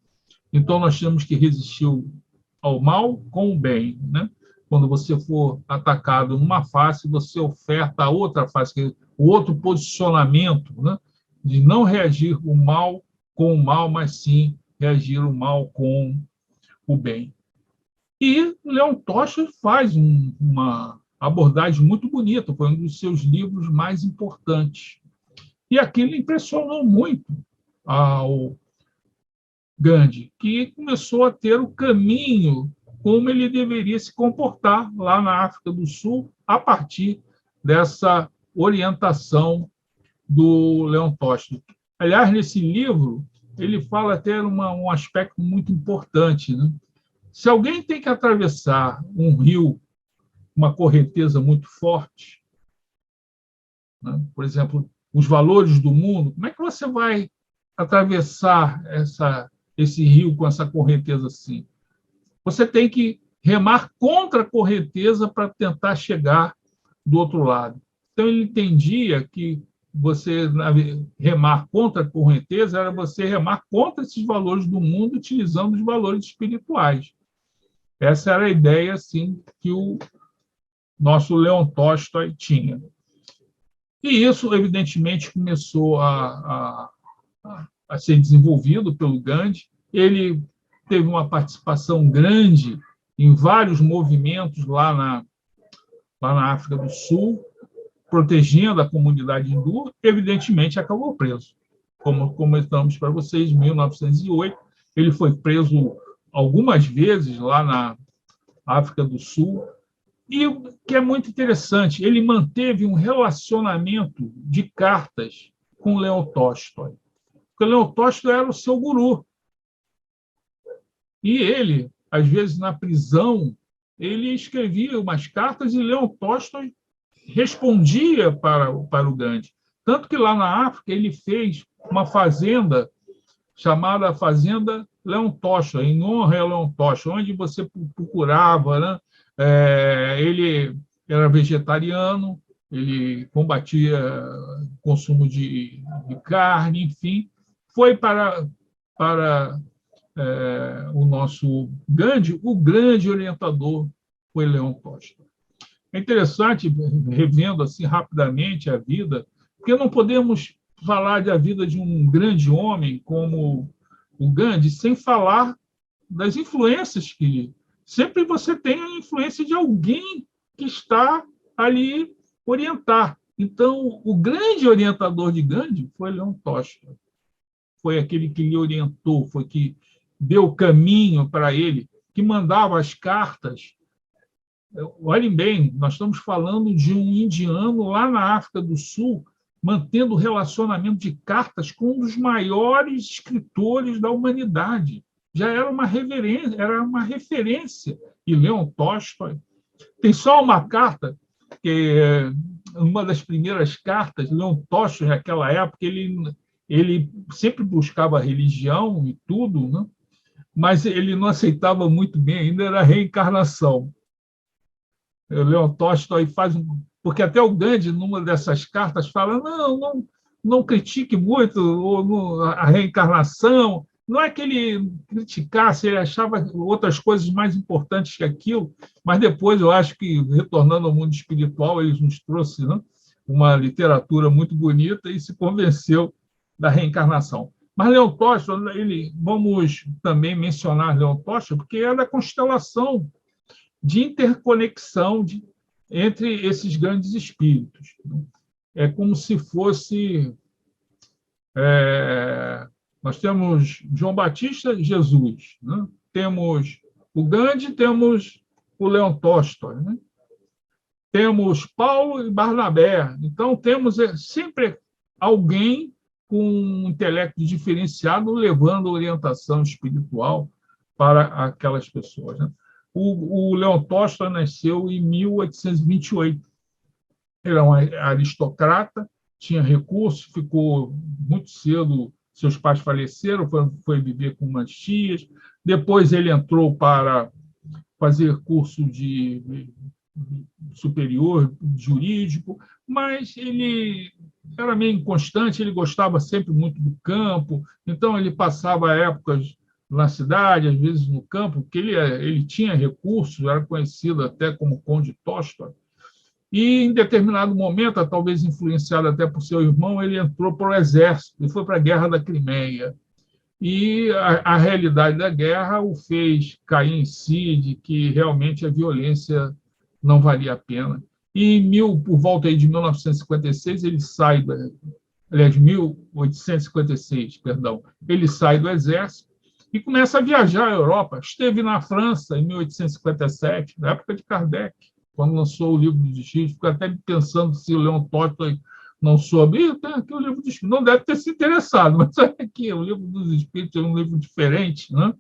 Então, nós temos que resistir ao mal com o bem, né? Quando você for atacado numa face, você oferta a outra face, o outro posicionamento, né? De não reagir o mal com o mal, mas sim reagir o mal com o bem. E Leon Tolstói faz uma abordagem muito bonita, foi um dos seus livros mais importantes. E aquilo impressionou muito ao Gandhi, que começou a ter o caminho como ele deveria se comportar lá na África do Sul, a partir dessa orientação do Leon Tolstói. Aliás, nesse livro, ele fala até um aspecto muito importante, né? Se alguém tem que atravessar um rio, uma correnteza muito forte, né? Por exemplo, os valores do mundo, como é que você vai atravessar esse rio com essa correnteza assim? Você tem que remar contra a correnteza para tentar chegar do outro lado. Então, ele entendia que você remar contra a correnteza era você remar contra esses valores do mundo utilizando os valores espirituais. Essa era a ideia assim, que o nosso Leon Tolstói tinha. E isso, evidentemente, começou a ser desenvolvido pelo Gandhi. Ele teve uma participação grande em vários movimentos lá na África do Sul, protegendo a comunidade hindu. Evidentemente, acabou preso. Como comentamos para vocês, em 1908, ele foi preso algumas vezes lá na África do Sul. E o que é muito interessante, ele manteve um relacionamento de cartas com Leon Tolstói. Porque Leon Tolstói era o seu guru. E ele, às vezes, na prisão, ele escrevia umas cartas e Leon Tolstói respondia para o Gandhi. Tanto que lá na África ele fez uma fazenda chamada Fazenda Leon Tolstói, em honra a Leon Tolstói, onde você procurava, né? Ele era vegetariano, ele combatia o consumo de carne, enfim. Foi para o nosso Gandhi, o grande orientador foi Leon Tolstói. É interessante, revendo assim rapidamente a vida, porque não podemos falar da vida de um grande homem como o Gandhi sem falar das influências que sempre você tem a influência de alguém que está ali orientar. Então, o grande orientador de Gandhi foi Leon Tolstói. Foi aquele que lhe orientou, foi que deu o caminho para ele, que mandava as cartas. Olhem bem, nós estamos falando de um indiano lá na África do Sul, mantendo relacionamento de cartas com um dos maiores escritores da humanidade. Já era uma referência. E Leon Tolstói tem só uma carta, que uma das primeiras cartas, Leon Tolstói, naquela época, ele sempre buscava religião e tudo, né? Mas ele não aceitava muito bem ainda era a reencarnação. O Leon Tolstói faz porque até o Gandhi, numa dessas cartas, fala não critique muito a reencarnação. Não é que ele criticasse, ele achava outras coisas mais importantes que aquilo, mas depois eu acho que, retornando ao mundo espiritual, ele nos trouxe, né, uma literatura muito bonita e se convenceu da reencarnação. Mas Leon Tolstói, vamos também mencionar Leon Tolstói, porque é da constelação de interconexão entre esses grandes espíritos. É como se fosse... nós temos João Batista e Jesus, né? Temos o Gandhi, temos o Leon Tolstói, né? Temos Paulo e Barnabé. Então, temos sempre alguém com um intelecto diferenciado levando orientação espiritual para aquelas pessoas, né? O Leon Tolstói nasceu em 1828. Ele é um aristocrata, tinha recursos, ficou muito cedo, seus pais faleceram, foi viver com umas tias. Depois ele entrou para fazer curso de superior jurídico, mas ele era meio inconstante, ele gostava sempre muito do campo, então ele passava épocas na cidade, às vezes no campo, porque ele tinha recursos, era conhecido até como Conde Tolstói, e em determinado momento, talvez influenciado até por seu irmão, ele entrou para o exército, ele foi para a Guerra da Crimeia, e a realidade da guerra o fez cair em si de que realmente a violência não valia a pena. E por volta aí de 1956, ele sai, aliás, 1856, perdão, ele sai do exército e começa a viajar à Europa. Esteve na França em 1857, na época de Kardec, quando lançou o Livro dos Espíritos. Fico até pensando se o Leon Tolstói não soube. Tem aqui o Livro dos Espíritos. Não deve ter se interessado, mas olha aqui, o Livro dos Espíritos é um livro diferente, né?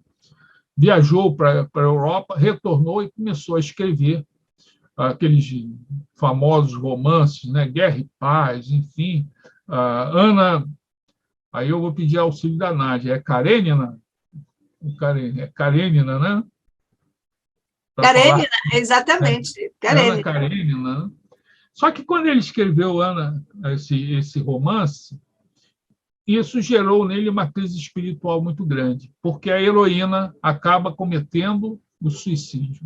Viajou para a Europa, retornou e começou a escrever aqueles famosos romances, né? Guerra e Paz, enfim. Ana, aí eu vou pedir auxílio da Nádia. É Karenina? É Karenina, né? Karenina, exatamente. Ana Karenina. Né? Só que quando ele escreveu esse romance, isso gerou nele uma crise espiritual muito grande, porque a heroína acaba cometendo o suicídio.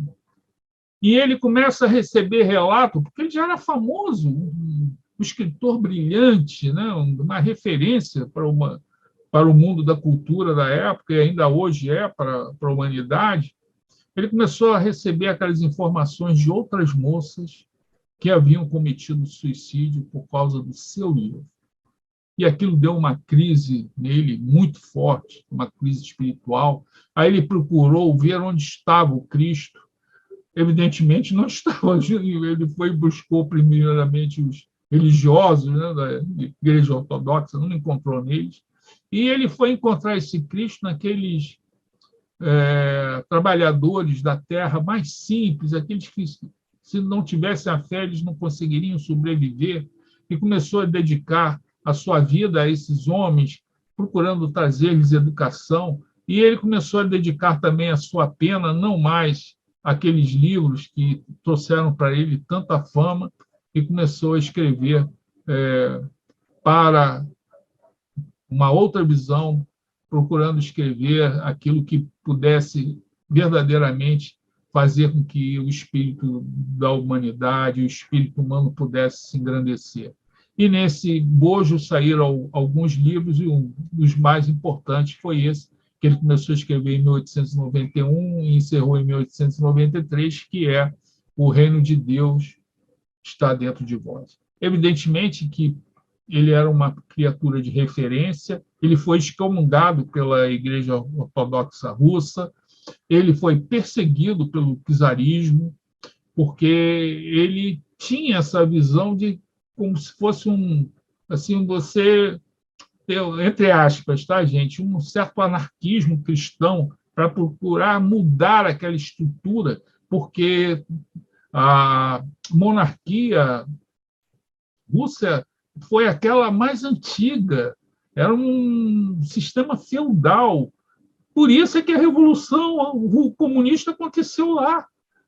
E ele começa a receber relato, porque ele já era famoso, um escritor brilhante, né? Uma referência para o mundo da cultura da época, e ainda hoje é para a humanidade. Ele começou a receber aquelas informações de outras moças que haviam cometido suicídio por causa do seu livro. E aquilo deu uma crise nele muito forte, uma crise espiritual. Aí ele procurou ver onde estava o Cristo. Evidentemente, não estava. Ele foi e buscou primeiramente os religiosos, né, da Igreja Ortodoxa, não encontrou neles. E ele foi encontrar esse Cristo naqueles trabalhadores da terra mais simples, aqueles que, se não tivessem a fé, eles não conseguiriam sobreviver, e começou a dedicar a sua vida a esses homens, procurando trazer-lhes educação, e ele começou a dedicar também a sua pena, não mais aqueles livros que trouxeram para ele tanta fama, e começou a escrever para uma outra visão, procurando escrever aquilo que pudesse verdadeiramente fazer com que o espírito da humanidade, o espírito humano pudesse se engrandecer. E nesse bojo saíram alguns livros, e um dos mais importantes foi esse, que ele começou a escrever em 1891 e encerrou em 1893, que é O Reino de Deus está dentro de vós. Evidentemente que ele era uma criatura de referência, ele foi excomungado pela Igreja Ortodoxa Russa, ele foi perseguido pelo czarismo, porque ele tinha essa visão de como se fosse assim, você, entre aspas, tá, gente, um certo anarquismo cristão para procurar mudar aquela estrutura, porque a monarquia russa foi aquela mais antiga, era um sistema feudal. Por isso é que a Revolução Comunista aconteceu lá,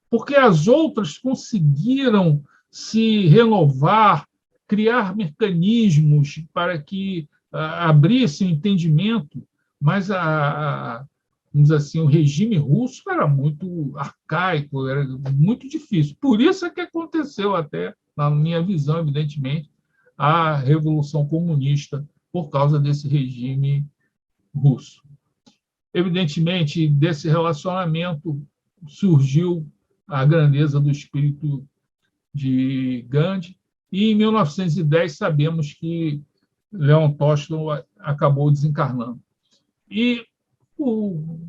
porque as outras conseguiram se renovar, criar mecanismos para que abrisse o entendimento, mas vamos dizer assim, o regime russo era muito arcaico, era muito difícil. Por isso é que aconteceu até, na minha visão, evidentemente, a Revolução Comunista, por causa desse regime russo. Evidentemente, desse relacionamento surgiu a grandeza do espírito de Gandhi, e em 1910 sabemos que Leon Tolstói acabou desencarnando. E o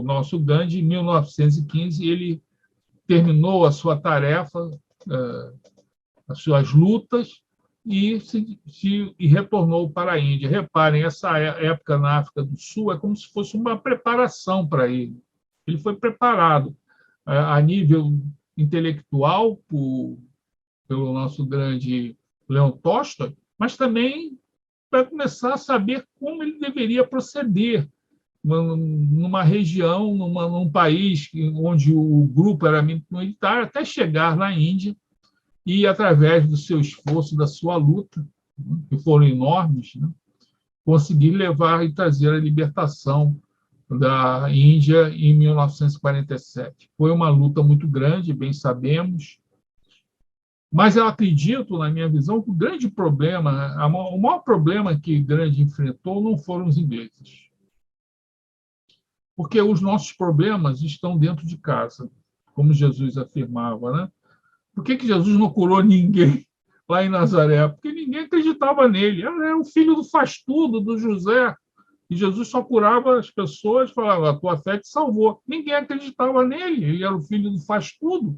nosso Gandhi, em 1915, ele terminou a sua tarefa, as suas lutas, e retornou para a Índia. Reparem, essa época na África do Sul é como se fosse uma preparação para ele. Ele foi preparado a nível intelectual pelo nosso grande Leon Tolstói, mas também para começar a saber como ele deveria proceder numa região, num país onde o grupo era militar, até chegar na Índia e, através do seu esforço, da sua luta, que foram enormes, conseguir levar e trazer a libertação da Índia em 1947. Foi uma luta muito grande, bem sabemos, mas eu acredito, na minha visão, que o grande problema, o maior problema que Gandhi enfrentou não foram os ingleses. Porque os nossos problemas estão dentro de casa, como Jesus afirmava, né? Por que Jesus não curou ninguém lá em Nazaré? Porque ninguém acreditava nele. Ele era o filho do faz-tudo, do José. E Jesus só curava as pessoas, falava, a tua fé te salvou. Ninguém acreditava nele. Ele era o filho do faz-tudo.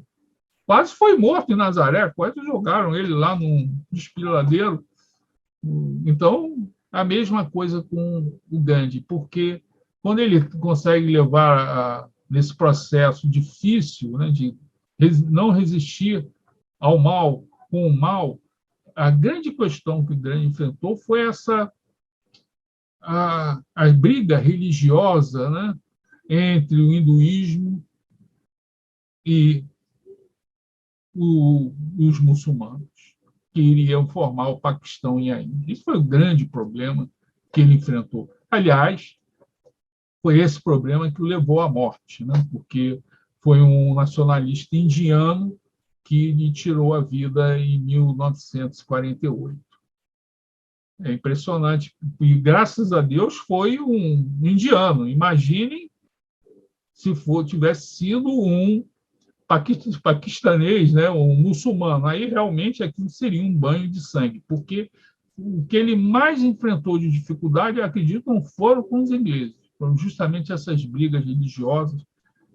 Quase foi morto em Nazaré, quase jogaram ele lá num desfiladeiro. Então, a mesma coisa com o Gandhi, porque quando ele consegue levar nesse processo difícil, né, de não resistir ao mal com o mal, a grande questão que o Gandhi enfrentou foi a briga religiosa, né, entre o hinduísmo e os muçulmanos, que iriam formar o Paquistão e a Índia. Isso foi o grande problema que ele enfrentou. Aliás, foi esse problema que o levou à morte, né, porque foi um nacionalista indiano que lhe tirou a vida em 1948. É impressionante. E, graças a Deus, foi um indiano. Imaginem se tivesse sido um paquistanês, né, um muçulmano. Aí, realmente, aquilo seria um banho de sangue, porque o que ele mais enfrentou de dificuldade, eu acredito, não foram com os ingleses. Foram justamente essas brigas religiosas.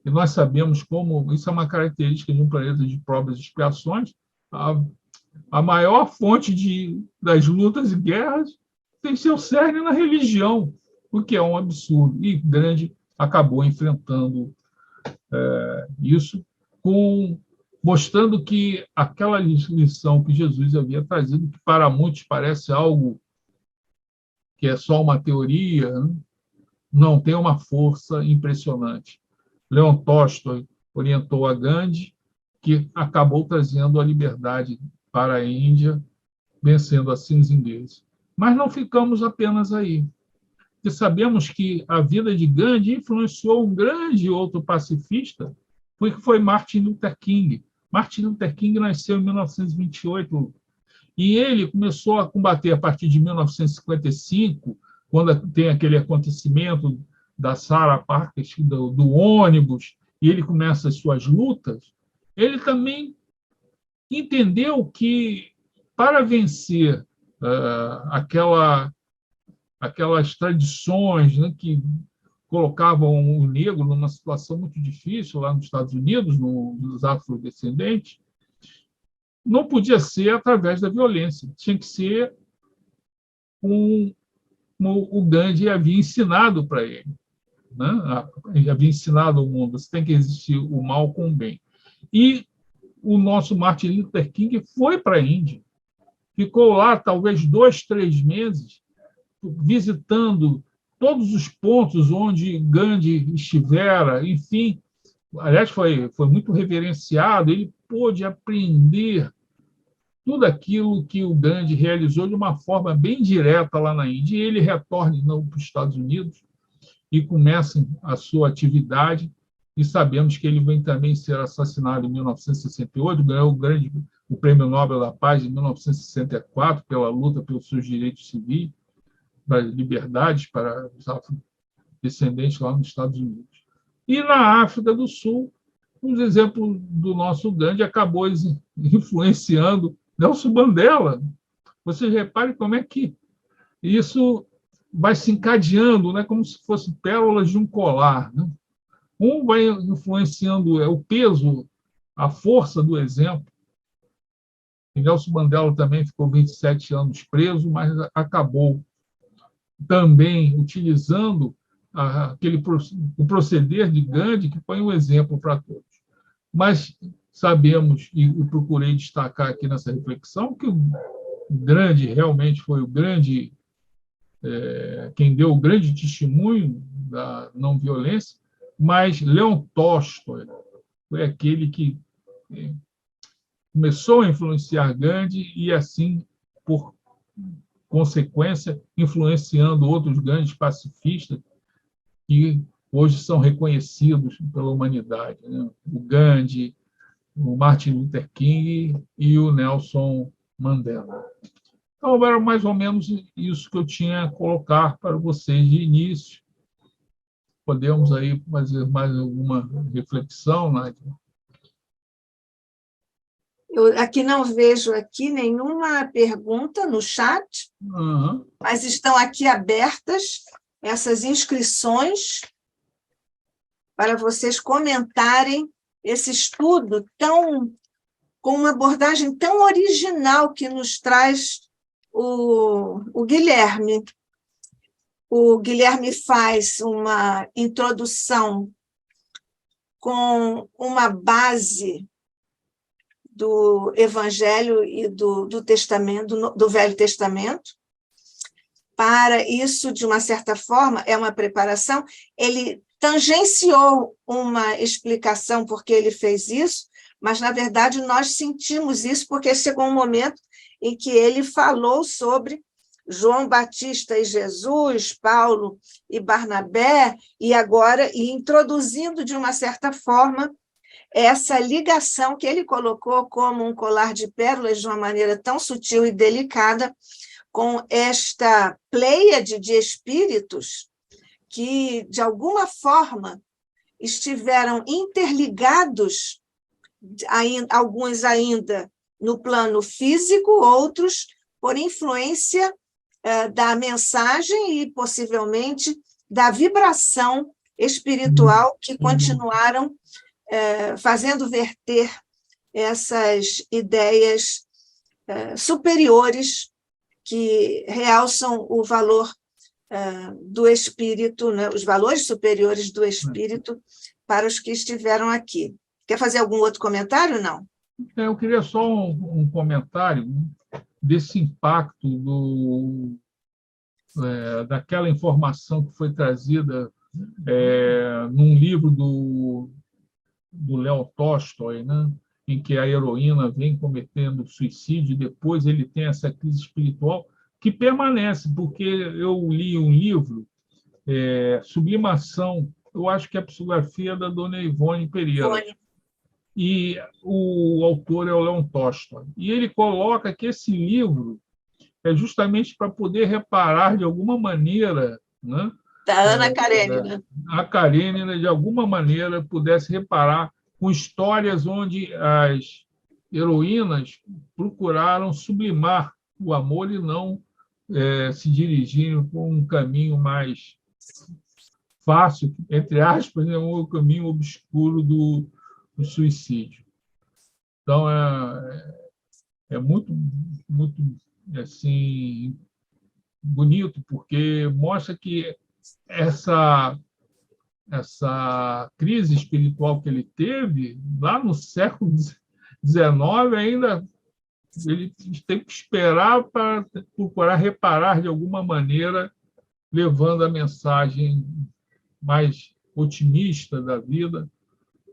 E nós sabemos como isso é uma característica de um planeta de provas e expiações. A maior fonte das lutas e guerras tem seu cerne na religião, o que é um absurdo. E Gandhi acabou enfrentando isso, mostrando que aquela lição que Jesus havia trazido, que para muitos parece algo que é só uma teoria, não tem uma força impressionante. Leon Tolstói orientou a Gandhi, que acabou trazendo a liberdade para a Índia, vencendo assim os ingleses. Mas não ficamos apenas aí, porque sabemos que a vida de Gandhi influenciou um grande outro pacifista, que foi Martin Luther King. Martin Luther King nasceu em 1928, e ele começou a combater a partir de 1955, quando tem aquele acontecimento da Sarah Parker, do ônibus, e ele começa as suas lutas. Ele também entendeu que, para vencer aquelas tradições, né, que colocavam o negro numa situação muito difícil lá nos Estados Unidos, nos afrodescendentes, não podia ser através da violência, tinha que ser como o Gandhi havia ensinado para ele, né? Ele havia ensinado ao mundo, você tem que resistir o mal com o bem. E o nosso Martin Luther King foi para a Índia, ficou lá talvez 2, 3 meses, visitando todos os pontos onde Gandhi estivera, enfim. Aliás, foi muito reverenciado, ele pôde aprender tudo aquilo que o Gandhi realizou de uma forma bem direta lá na Índia. E ele retorna para os Estados Unidos e começa a sua atividade, e sabemos que ele vem também ser assassinado em 1968, ganhou o Prêmio Nobel da Paz em 1964 pela luta pelos seus direitos civis, das liberdades para os afrodescendentes lá nos Estados Unidos. E na África do Sul, um exemplo do nosso Gandhi acabou influenciando Nelson Mandela. Vocês reparem como é que isso vai se encadeando, né, como se fossem pérolas de um colar, né? Um vai influenciando o peso, a força do exemplo. E Nelson Mandela também ficou 27 anos preso, mas acabou também utilizando o proceder de Gandhi, que foi um exemplo para todos. Mas sabemos, e procurei destacar aqui nessa reflexão, que o grande, realmente foi o grande, quem deu o grande testemunho da não violência, mas Leon Tolstói foi aquele que começou a influenciar Gandhi e, assim, por consequência, influenciando outros grandes pacifistas que hoje são reconhecidos pela humanidade, né? O Gandhi, o Martin Luther King e o Nelson Mandela. Então, era mais ou menos isso que eu tinha a colocar para vocês de início. Podemos aí fazer mais alguma reflexão, Nádia? Eu aqui não vejo aqui nenhuma pergunta no chat, mas estão aqui abertas essas inscrições para vocês comentarem esse estudo com uma abordagem tão original que nos traz o Guilherme. O Guilherme faz uma introdução com uma base do Evangelho e do Testamento, do Velho Testamento. Para isso, de uma certa forma, é uma preparação. Ele tangenciou uma explicação porque ele fez isso, mas, na verdade, nós sentimos isso porque chegou um momento em que ele falou sobre João Batista e Jesus, Paulo e Barnabé, e agora, introduzindo, de uma certa forma, essa ligação que ele colocou como um colar de pérolas de uma maneira tão sutil e delicada com esta pleiade de espíritos que, de alguma forma, estiveram interligados, alguns ainda no plano físico, outros por influência da mensagem e, possivelmente, da vibração espiritual que continuaram fazendo verter essas ideias superiores que realçam o valor do espírito, né, os valores superiores do espírito para os que estiveram aqui. Quer fazer algum outro comentário, não? Eu queria só um comentário desse impacto daquela informação que foi trazida num livro do Léo Tolstói, né, em que a heroína vem cometendo suicídio e depois ele tem essa crise espiritual que permanece, porque eu li um livro, Sublimação, eu acho que é a psicografia da dona Ivone Pereira, e o autor é o Leon Tolstói, e ele coloca que esse livro é justamente para poder reparar de alguma maneira, né, da Ana Karenina. A Karenina, de alguma maneira, pudesse reparar com histórias onde heroínas procuraram sublimar o amor e não se dirigirem por um caminho mais fácil, entre aspas, né, o caminho obscuro do suicídio. Então, é muito, muito assim, bonito, porque mostra que essa crise espiritual que ele teve, lá no século XIX, ainda ele tem que esperar para procurar reparar de alguma maneira, levando a mensagem mais otimista da vida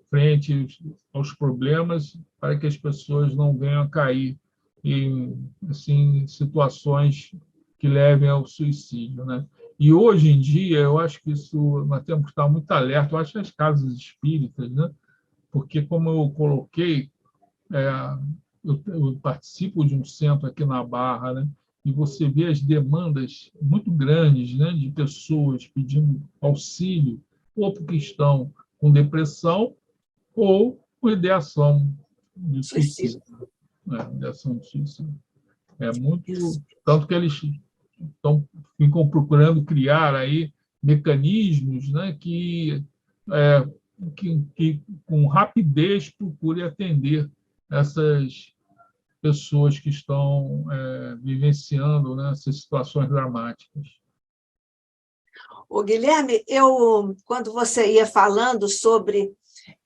frente aos problemas, para que as pessoas não venham a cair em assim, situações que levem ao suicídio, né? E hoje em dia, eu acho que isso nós temos que estar muito alerta. Eu acho que as casas espíritas, né? Porque, como eu coloquei, eu participo de um centro aqui na Barra, né? E você vê as demandas muito grandes, né? De pessoas pedindo auxílio, ou porque estão com depressão, ou com ideação de suicídio. Ideação de suicídio. É muito... Tanto que eles ficam procurando criar aí mecanismos, né, que com rapidez procure atender essas pessoas que estão vivenciando, né, essas situações dramáticas. O Guilherme, quando você ia falando sobre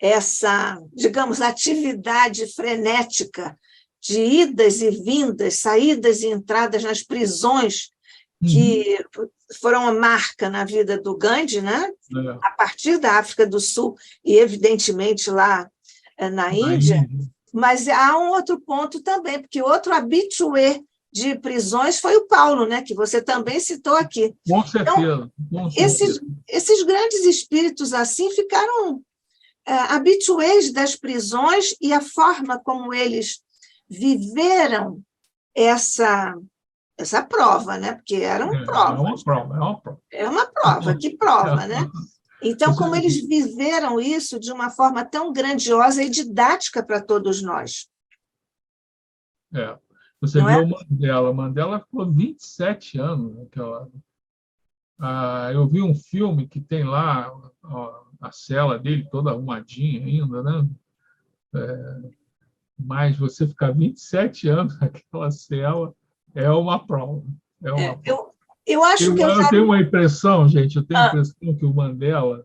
essa, digamos, atividade frenética de idas e vindas, saídas e entradas nas prisões, que foram uma marca na vida do Gandhi, né? A partir da África do Sul e, evidentemente, lá na Índia. Mas há um outro ponto também, porque outro habitué de prisões foi o Paulo, né? Que você também citou aqui. Com certeza. Então, esses grandes espíritos assim ficaram habitués das prisões, e a forma como eles viveram essa prova, né? Porque eram provas. É uma prova, que prova, né? Então, como eles viveram isso de uma forma tão grandiosa e didática para todos nós. Você viu o Mandela. O Mandela ficou 27 anos naquela... eu vi um filme que tem lá a cela dele toda arrumadinha ainda, né? Mas você ficar 27 anos naquela cela é uma prova. Eu acho que eu tenho uma impressão, gente, eu tenho a impressão que o Mandela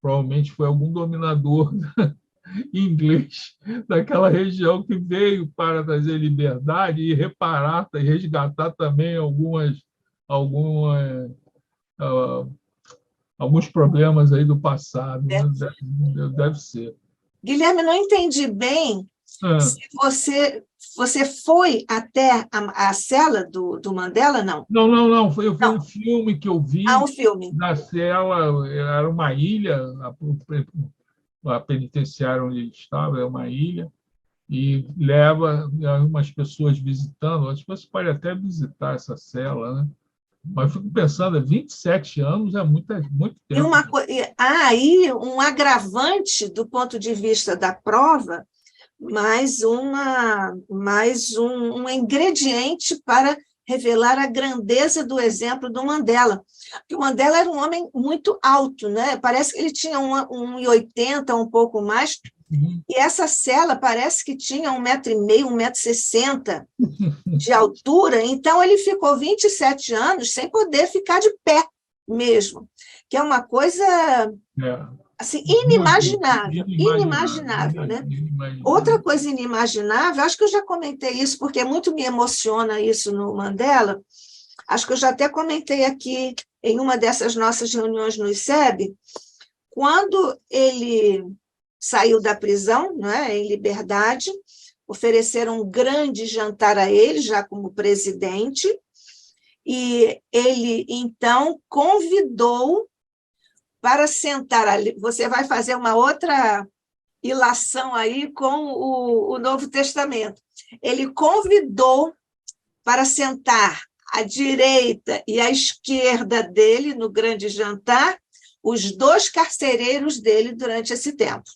provavelmente foi algum dominador inglês daquela região que veio para trazer liberdade e reparar e resgatar também alguns problemas aí do passado. Né? Deve ser. Guilherme, não entendi bem se você foi até a cela do Mandela, não? Não. Foi um filme que eu vi. Um filme. Na cela, era uma ilha, a penitenciária onde ele estava, é uma ilha, e leva umas pessoas visitando. As pessoas podem até visitar essa cela, né? Mas eu fico pensando, 27 anos é muito tempo. Há aí um agravante do ponto de vista da prova, mais um ingrediente para revelar a grandeza do exemplo do Mandela. Porque o Mandela era um homem muito alto, né? Parece que ele tinha 1,80 um pouco mais, e essa cela parece que tinha 1,5 m, 1,60 m de altura, então ele ficou 27 anos sem poder ficar de pé mesmo, que é uma coisa assim, inimaginável, né? Outra coisa inimaginável, acho que eu já comentei isso, porque muito me emociona isso no Mandela, acho que eu já até comentei aqui em uma dessas nossas reuniões no ICEB, quando ele saiu da prisão, né, em liberdade, ofereceram um grande jantar a ele, já como presidente, e ele, então, convidou para sentar ali. Você vai fazer uma outra ilação aí com o Novo Testamento. Ele convidou para sentar à direita e à esquerda dele, no grande jantar, os 2 carcereiros dele durante esse tempo.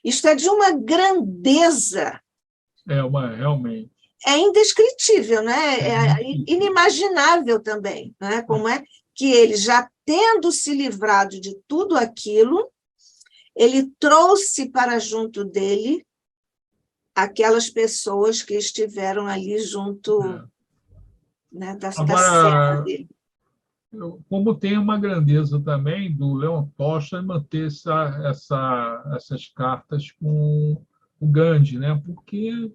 Isto é de uma grandeza Realmente. É indescritível, né? É inimaginável também, né? Como é que ele, já tendo se livrado de tudo aquilo, ele trouxe para junto dele aquelas pessoas que estiveram ali junto, né, da serra Agora, dele. como tem uma grandeza também do Leon Tolstói manter essas cartas com o Gandhi, né? Porque,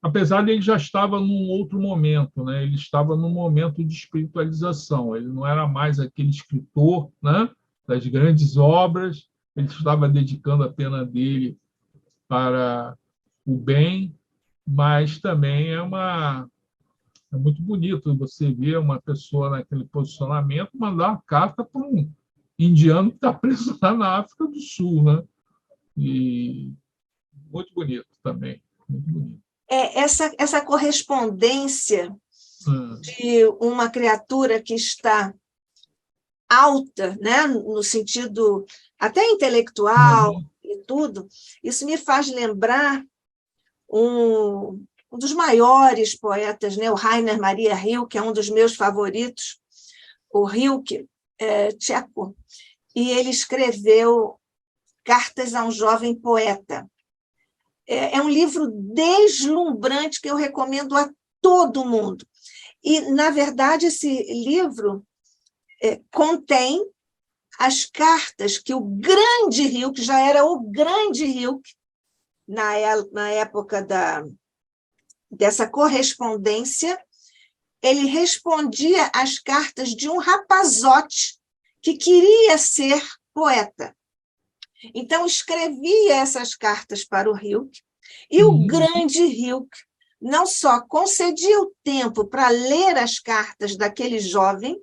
apesar de ele já estava num outro momento, né? Ele estava num momento de espiritualização, ele não era mais aquele escritor, né, das grandes obras, ele estava dedicando a pena dele para o bem, mas também é muito bonito você ver uma pessoa naquele posicionamento mandar uma carta para um indiano que está preso lá na África do Sul, né? E muito bonito também, muito bonito. Essa correspondência Hum. de uma criatura que está alta, né, no sentido até intelectual e tudo, isso me faz lembrar um dos maiores poetas, né, o Rainer Maria Rilke, é um dos meus favoritos, o Rilke, tcheco, e ele escreveu Cartas a um Jovem Poeta. É um livro deslumbrante que eu recomendo a todo mundo. E, na verdade, esse livro contém as cartas que o grande Rilke, já era o grande Rilke, na época dessa correspondência, ele respondia às cartas de um rapazote que queria ser poeta. Então, escrevia essas cartas para o Rilke, e o grande Rilke não só concedia o tempo para ler as cartas daquele jovem,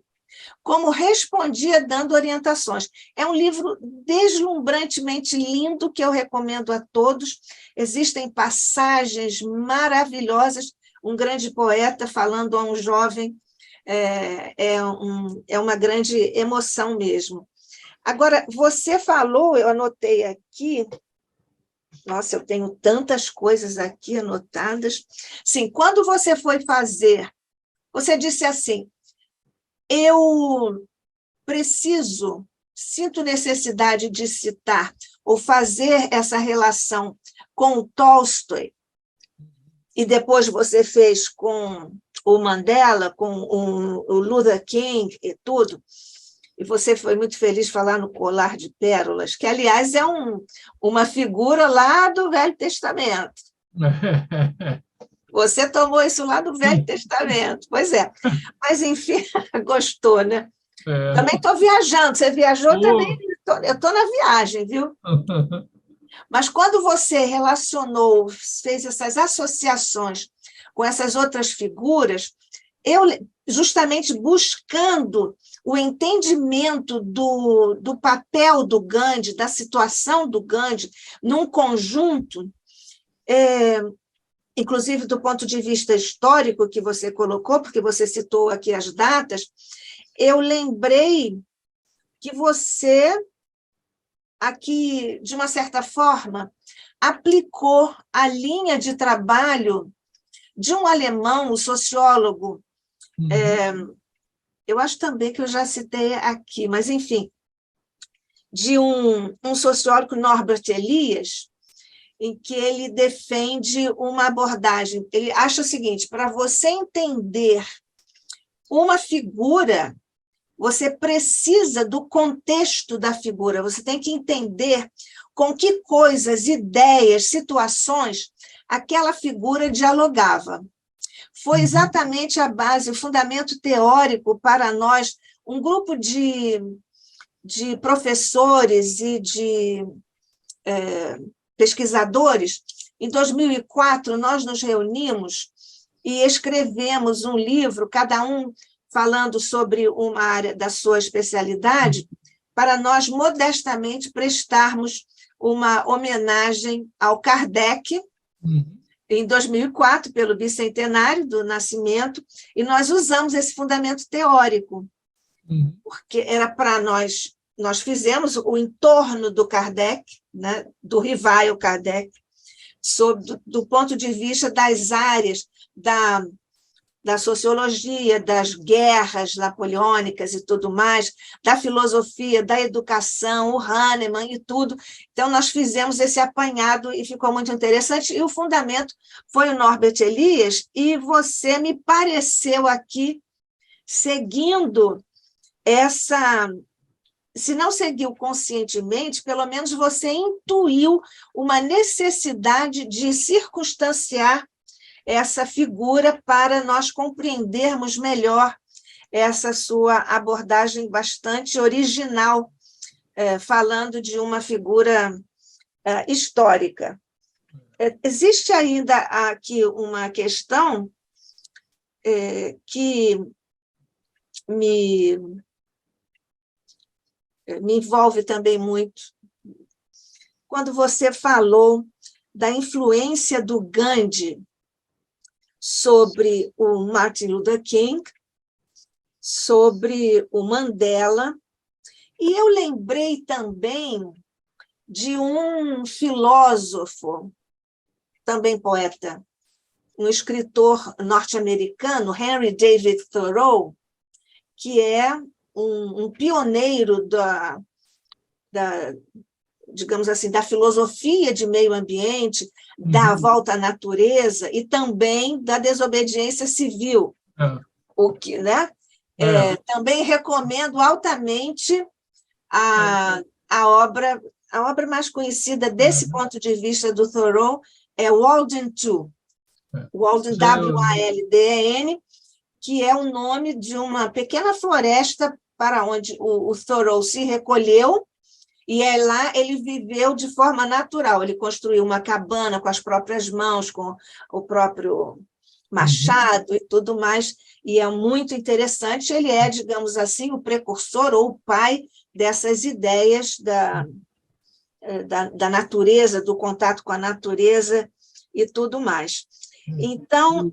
como respondia dando orientações. É um livro deslumbrantemente lindo que eu recomendo a todos. Existem passagens maravilhosas, um grande poeta falando a um jovem, é uma grande emoção mesmo. Agora, você falou, eu anotei aqui, nossa, eu tenho tantas coisas aqui anotadas. Sim, quando você foi fazer, você disse assim, eu sinto necessidade de citar ou fazer essa relação com o Tolstói, e depois você fez com o Mandela, com o Luther King e tudo, e você foi muito feliz falar no Colar de Pérolas, que, aliás, é uma figura lá do Velho Testamento. Você tomou isso lá do Velho Testamento. Pois é. Mas, enfim, gostou, né? Também estou viajando. Você viajou também? Eu estou na viagem, viu? Mas quando você relacionou, fez essas associações com essas outras figuras, eu, justamente buscando o entendimento do papel do Gandhi, da situação do Gandhi, num conjunto, inclusive do ponto de vista histórico que você colocou, porque você citou aqui as datas, eu lembrei que você, aqui, de uma certa forma, aplicou a linha de trabalho de um alemão, o sociólogo, eu acho também que eu já citei aqui, mas, enfim, de um sociólogo, Norbert Elias, em que ele defende uma abordagem. Ele acha o seguinte, para você entender uma figura, você precisa do contexto da figura, você tem que entender com que coisas, ideias, situações aquela figura dialogava. Foi exatamente a base, o fundamento teórico para nós, um grupo de professores e de pesquisadores. Em 2004, nós nos reunimos e escrevemos um livro, cada um falando sobre uma área da sua especialidade, para nós modestamente prestarmos uma homenagem ao Kardec, em 2004, pelo bicentenário do nascimento, e nós usamos esse fundamento teórico, porque era para nós fizemos o entorno do Kardec, né, do Revival Kardec, do ponto de vista das áreas da sociologia, das guerras napoleônicas e tudo mais, da filosofia, da educação, o Hahnemann e tudo. Então, nós fizemos esse apanhado e ficou muito interessante. E o fundamento foi o Norbert Elias, e você me pareceu aqui seguindo essa... Se não seguiu conscientemente, pelo menos você intuiu uma necessidade de circunstanciar essa figura para nós compreendermos melhor essa sua abordagem bastante original, falando de uma figura histórica. Existe ainda aqui uma questão que me envolve também muito. Quando você falou da influência do Gandhi sobre o Martin Luther King, sobre o Mandela, e eu lembrei também de um filósofo, também poeta, um escritor norte-americano, Henry David Thoreau, que é um pioneiro digamos assim, da filosofia de meio ambiente, da volta à natureza e também da desobediência civil. O que, né? Também recomendo altamente a obra mais conhecida desse ponto de vista do Thoreau é Walden 2, Walden, W-A-L-D-E-N, que é o nome de uma pequena floresta para onde o Thoreau se recolheu, e lá ele viveu de forma natural. Ele construiu uma cabana com as próprias mãos, com o próprio machado e tudo mais, e é muito interessante. Ele é, digamos assim, o precursor ou o pai dessas ideias da natureza, do contato com a natureza e tudo mais. Então,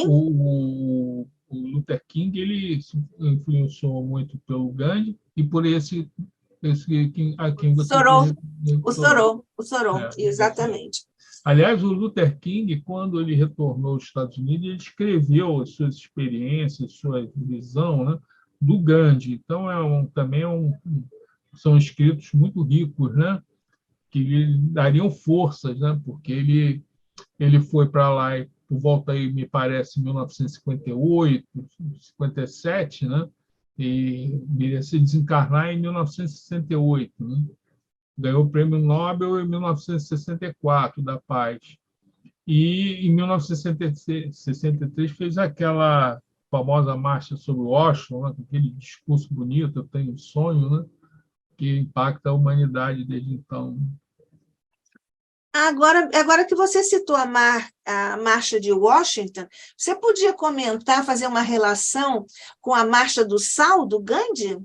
o Luther King ele influenciou muito pelo Gandhi e por esse a quem você... O Thoreau, exatamente. Aliás, o Luther King, quando ele retornou aos Estados Unidos, ele escreveu as suas experiências, sua visão, né, do Gandhi. Então, são escritos muito ricos, né, que lhe dariam forças, né, porque ele foi para lá por volta aí, me parece, 1958, 57, né, e iria se desencarnar em 1968, né? Ganhou o Prêmio Nobel em 1964 da Paz. E em 1963 fez aquela famosa marcha sobre Washington, né? Aquele discurso bonito, eu tenho um sonho, né? Que impacta a humanidade desde então. Agora que você citou a Marcha de Washington, você podia comentar, fazer uma relação com a Marcha do Sal, do Gandhi?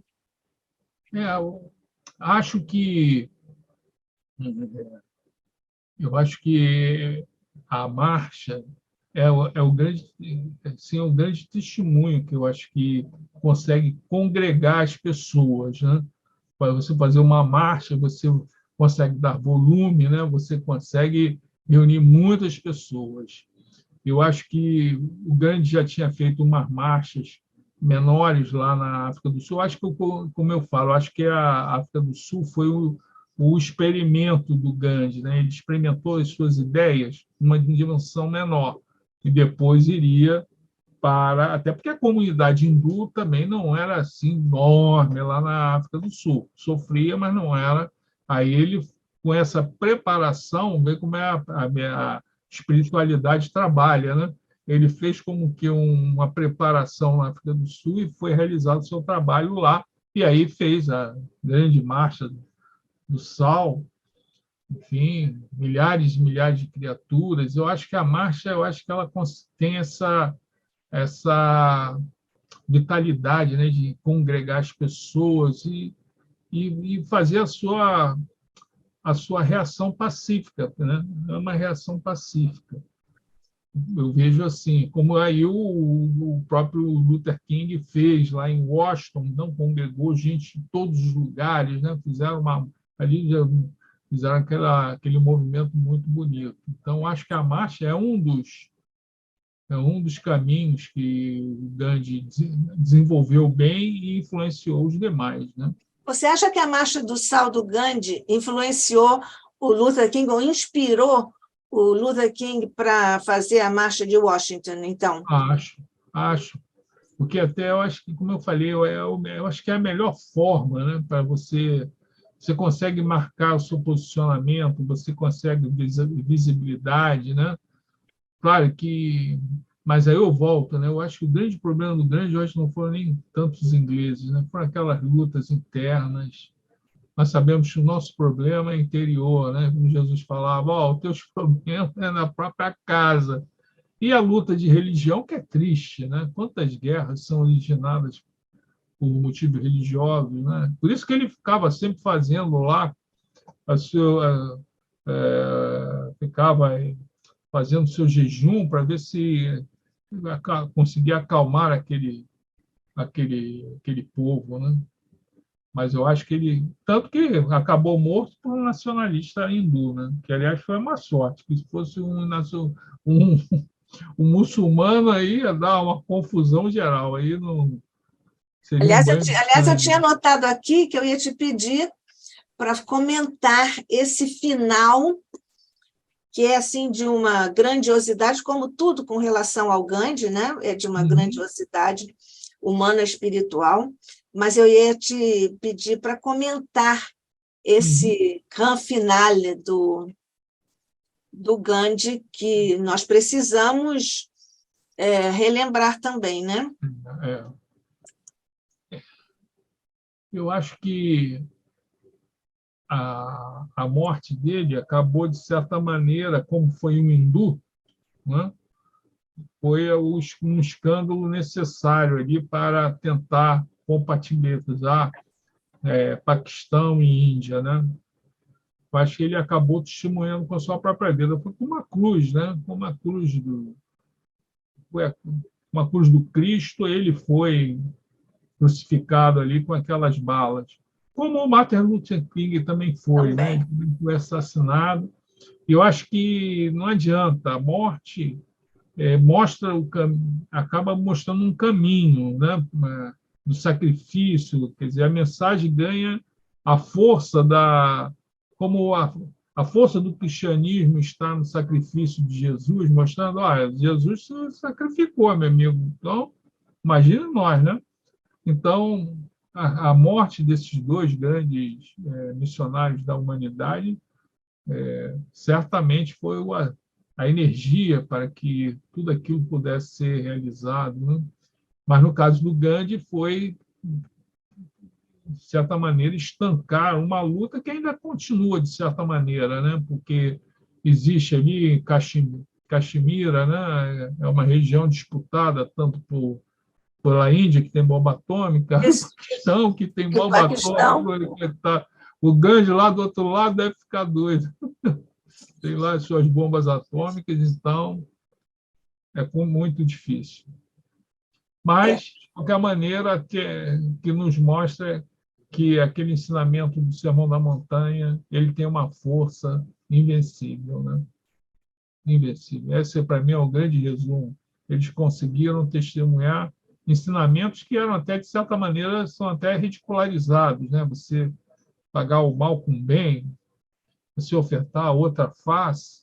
Eu acho que a marcha é o grande, assim, o grande testemunho que eu acho que consegue congregar as pessoas, né? Para você fazer uma marcha, você consegue dar volume, né? Você consegue reunir muitas pessoas. Eu acho que o Gandhi já tinha feito umas marchas menores lá na África do Sul. Eu acho que, como eu falo, acho que a África do Sul foi o experimento do Gandhi, né? Ele experimentou as suas ideias numa dimensão menor e depois iria até porque a comunidade hindu também não era assim enorme lá na África do Sul. Sofria, mas não era. Aí ele, com essa preparação, vê como a espiritualidade trabalha, né? Ele fez como que uma preparação na África do Sul e foi realizado o seu trabalho lá. E aí fez a grande marcha do sal, enfim, milhares e milhares de criaturas. Eu acho que a marcha, ela tem essa vitalidade, né, de congregar as pessoas e fazer a sua reação pacífica, né? É uma reação pacífica. Eu vejo assim, como aí o próprio Luther King fez lá em Washington, não congregou gente de todos os lugares, né? Fizeram ali fizeram aquele movimento muito bonito. Então, acho que a marcha é um dos caminhos que o Gandhi desenvolveu bem e influenciou os demais, né? Você acha que a Marcha do Sal do Gandhi influenciou o Luther King, ou inspirou o Luther King para fazer a Marcha de Washington, então? Acho. Porque até eu acho que, como eu falei, eu acho que é a melhor forma, né, para você consegue marcar o seu posicionamento, você consegue visibilidade, né? Claro que, mas aí eu volto, né? Eu acho que o grande problema do Grande hoje não foram nem tantos os ingleses, né? Foram aquelas lutas internas. Nós sabemos que o nosso problema é interior, né? Como Jesus falava, o teus problemas é na própria casa. E a luta de religião, que é triste, né? Quantas guerras são originadas por motivos religiosos, né? Por isso que ele ficava sempre fazendo lá ficava fazendo seu jejum para ver se conseguia acalmar aquele povo, né? Mas eu acho que ele tanto que acabou morto por um nacionalista hindu, né? Que aliás foi uma sorte, que se fosse um o muçulmano aí ia dar uma confusão geral, aí não seria um Aliás, banho de eu tinha sangue. anotado aqui que eu ia te pedir para comentar esse final, que é assim de uma grandiosidade, como tudo com relação ao Gandhi, né? É de uma Uhum. grandiosidade humana espiritual, mas eu ia te pedir para comentar Uhum. esse grand finale do Gandhi, que nós precisamos relembrar também, né? É, eu acho que a morte dele acabou, de certa maneira, como foi um hindu, né? Foi um escândalo necessário ali para tentar compatibilizar Paquistão e Índia, né? Eu acho que ele acabou testemunhando com a sua própria vida. Foi com uma cruz, né? Com uma cruz do Cristo, ele foi crucificado ali com aquelas balas. Como o Martin Luther King também foi, né? Ele Também. também foi assassinado. E eu acho que não adianta, a morte mostra acaba mostrando um caminho, né? Do sacrifício, quer dizer, a mensagem ganha a força como a força do cristianismo está no sacrifício de Jesus, mostrando, Jesus se sacrificou, meu amigo. Então, imagina nós, né? Então, a morte desses dois grandes missionários da humanidade certamente foi a energia para que tudo aquilo pudesse ser realizado, né? Mas, no caso do Gandhi, foi, de certa maneira, estancar uma luta que ainda continua, de certa maneira, né? Porque existe ali Caxemira, né? É uma região disputada tanto pela Índia, que tem bomba atômica, Isso, Paquistão, que tem e bomba Paquistão. atômica, o Gandhi lá do outro lado deve ficar doido. Tem lá as suas bombas atômicas, então muito difícil. É, Mas, de qualquer maneira, que nos mostra que aquele ensinamento do Sermão da Montanha ele tem uma força invencível, né? Invencível. Esse, para mim, é o grande resumo. Eles conseguiram testemunhar ensinamentos que eram até, de certa maneira, são até ridicularizados, né? Você pagar o mal com o bem, você ofertar a outra face,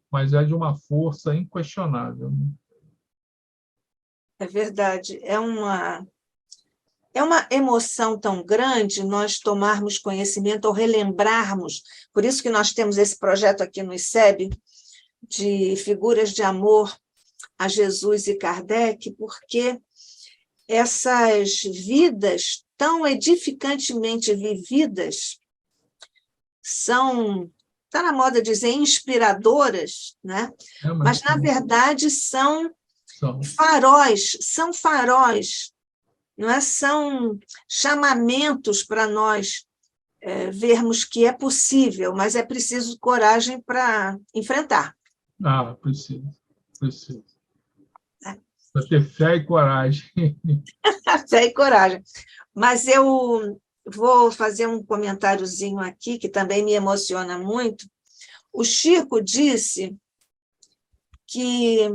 mas é de uma força inquestionável, né? é verdade. É uma emoção tão grande nós tomarmos conhecimento ou relembrarmos. Por isso que nós temos esse projeto aqui no ICEB, de figuras de amor a Jesus e Kardec, porque essas vidas tão edificantemente vividas são, está na moda dizer, inspiradoras, né? Mas Mas, na verdade, são são. faróis, não é? São chamamentos para nós vermos que é possível, mas é preciso coragem para enfrentar. Preciso, preciso. Né? Para ter fé e coragem. Fé e coragem. Mas eu vou fazer um comentáriozinho aqui, que também me emociona muito. O Chico disse que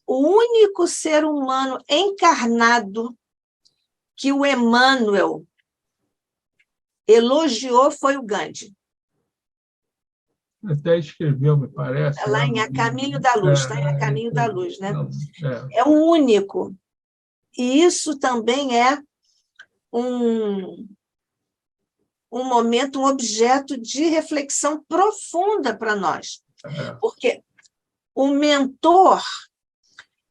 o único ser humano encarnado que o Emmanuel elogiou foi o Gandhi. Até escreveu, me parece. Lá em A Caminho da Luz, está em A Caminho da Luz, né? É o único. E isso também é um momento, um objeto de reflexão profunda para nós. Porque o mentor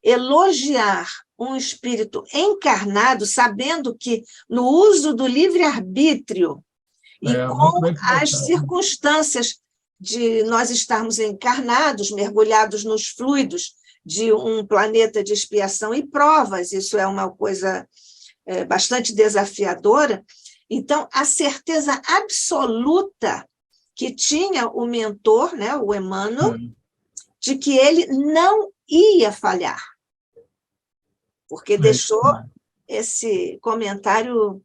elogiar um espírito encarnado, sabendo que no uso do livre-arbítrio e com as circunstâncias de nós estarmos encarnados, mergulhados nos fluidos de um planeta de expiação e provas, isso é uma coisa bastante desafiadora. Então, a certeza absoluta que tinha o mentor, né, o Emmanuel, de que ele não ia falhar, porque deixou esse comentário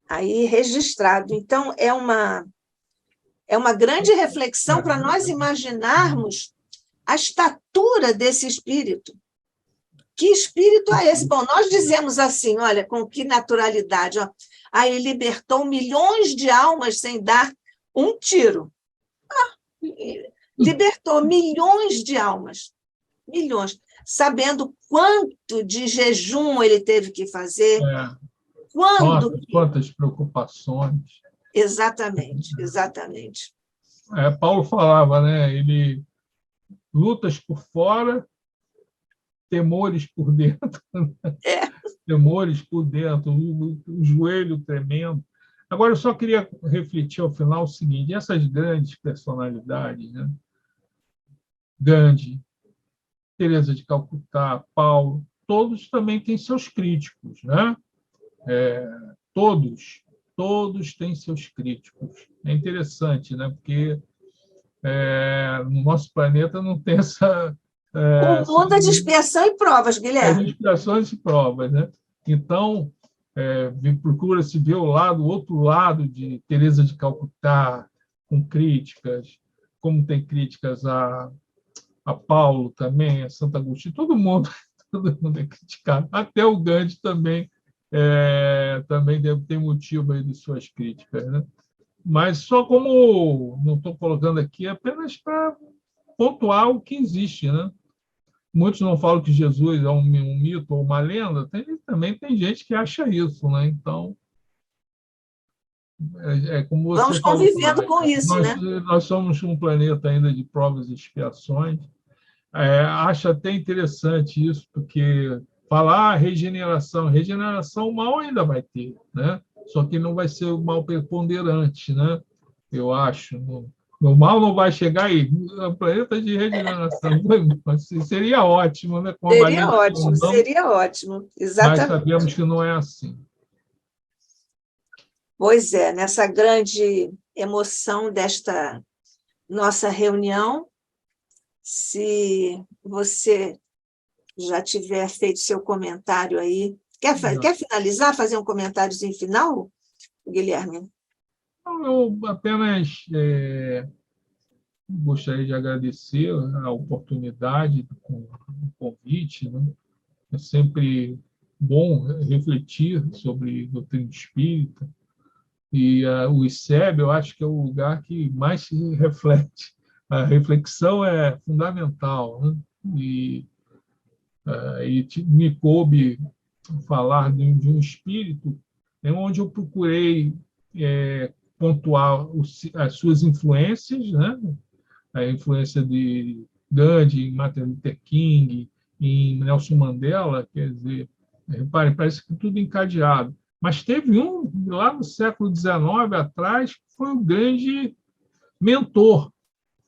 aí registrado. Então, é uma grande reflexão para nós imaginarmos a estatura desse espírito. Que espírito é esse? Bom, nós dizemos assim, olha, com que naturalidade, ó, ele libertou milhões de almas sem dar um tiro. Libertou milhões de almas, milhões, sabendo quanto de jejum ele teve que fazer, quantas preocupações. Exatamente, exatamente. Paulo falava, né? Ele lutas por fora, temores por dentro. Temores por dentro, o joelho tremendo. Agora, eu só queria refletir ao final o seguinte: essas grandes personalidades, né? Gandhi, Teresa de Calcutá, Paulo, todos também têm seus críticos, né? Todos têm seus críticos. É interessante, né? Porque no nosso planeta não tem essa... o mundo é de expiação e provas, Guilherme. De expiações e provas, né? Então, procura-se ver o outro lado de Teresa de Calcutá, com críticas, como tem críticas a Paulo também, a Santo Agostinho, todo mundo é criticado. Até o Gandhi também deve ter motivo aí de suas críticas, né? Mas só como não estou colocando aqui, apenas para pontuar o que existe, né? Muitos não falam que Jesus é um mito ou uma lenda, também tem gente que acha isso, né? Então, como você vamos falou, convivendo com isso, né? Nós somos um planeta ainda de provas e expiações. Acho até interessante isso, porque falar regeneração mal ainda vai ter, né? Só que não vai ser o mal preponderante, né? Eu acho. O mal não vai chegar aí. O planeta de regeneração seria ótimo, né? Seria ótimo, exatamente. Mas sabemos que não é assim. Pois é, nessa grande emoção desta nossa reunião, se você já tiver feito seu comentário aí, quer finalizar, fazer um comentáriozinho final, Guilherme? Eu apenas gostaria de agradecer a oportunidade, o convite, né? É sempre bom refletir sobre doutrina espírita, e o ICEB, eu acho que é o lugar que mais se reflete. A reflexão é fundamental, né? E me coube falar de um espírito onde eu procurei pontuar as suas influências, né? A influência de Gandhi, em Martin Luther King, em Nelson Mandela, quer dizer, reparem, parece que tudo encadeado. Mas teve um, lá no século XIX, atrás, que foi o grande mentor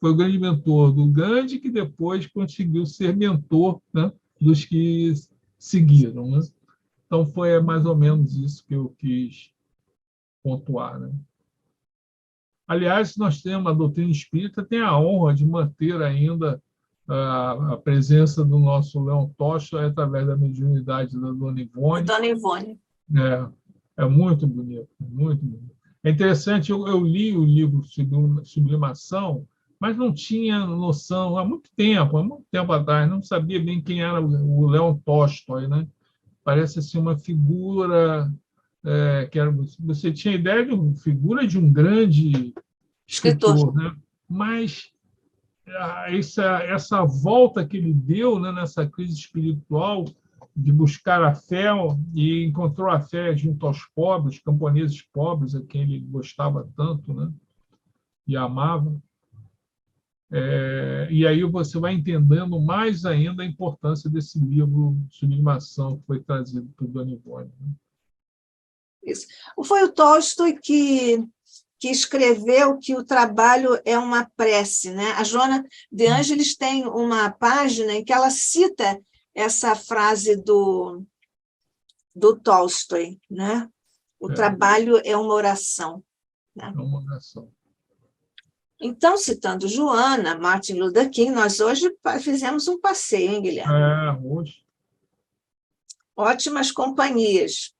do Gandhi, que depois conseguiu ser mentor, né, dos que seguiram, né? Então, foi mais ou menos isso que eu quis pontuar, né? Aliás, nós temos a doutrina espírita, tem a honra de manter ainda a presença do nosso Leão Tocha através da mediunidade da Dona Ivone. Dona Ivone. É muito bonito, muito bonito. É interessante, eu li o livro Sublimação, mas não tinha noção, há muito tempo atrás, não sabia bem quem era o Leon Tolstói, né? Parece assim uma figura, você tinha ideia de uma figura de um grande Escritor. escritor, né? Mas essa volta que ele deu, né, nessa crise espiritual de buscar a fé, e encontrou a fé junto aos pobres, camponeses pobres, a quem ele gostava tanto, né, e amava. E aí você vai entendendo mais ainda a importância desse livro Sublimação, que foi trazido por Dona Ivone. Né? Isso. Foi o Tolstói que escreveu que o trabalho é uma prece, né? A Joana de Ângeles tem uma página em que ela cita essa frase do Tolstói, né? O trabalho é uma oração. Né? É uma oração. Então, citando Joana, Martin Luther King, nós hoje fizemos um passeio, hein, Guilherme? Hoje. Ótimas companhias.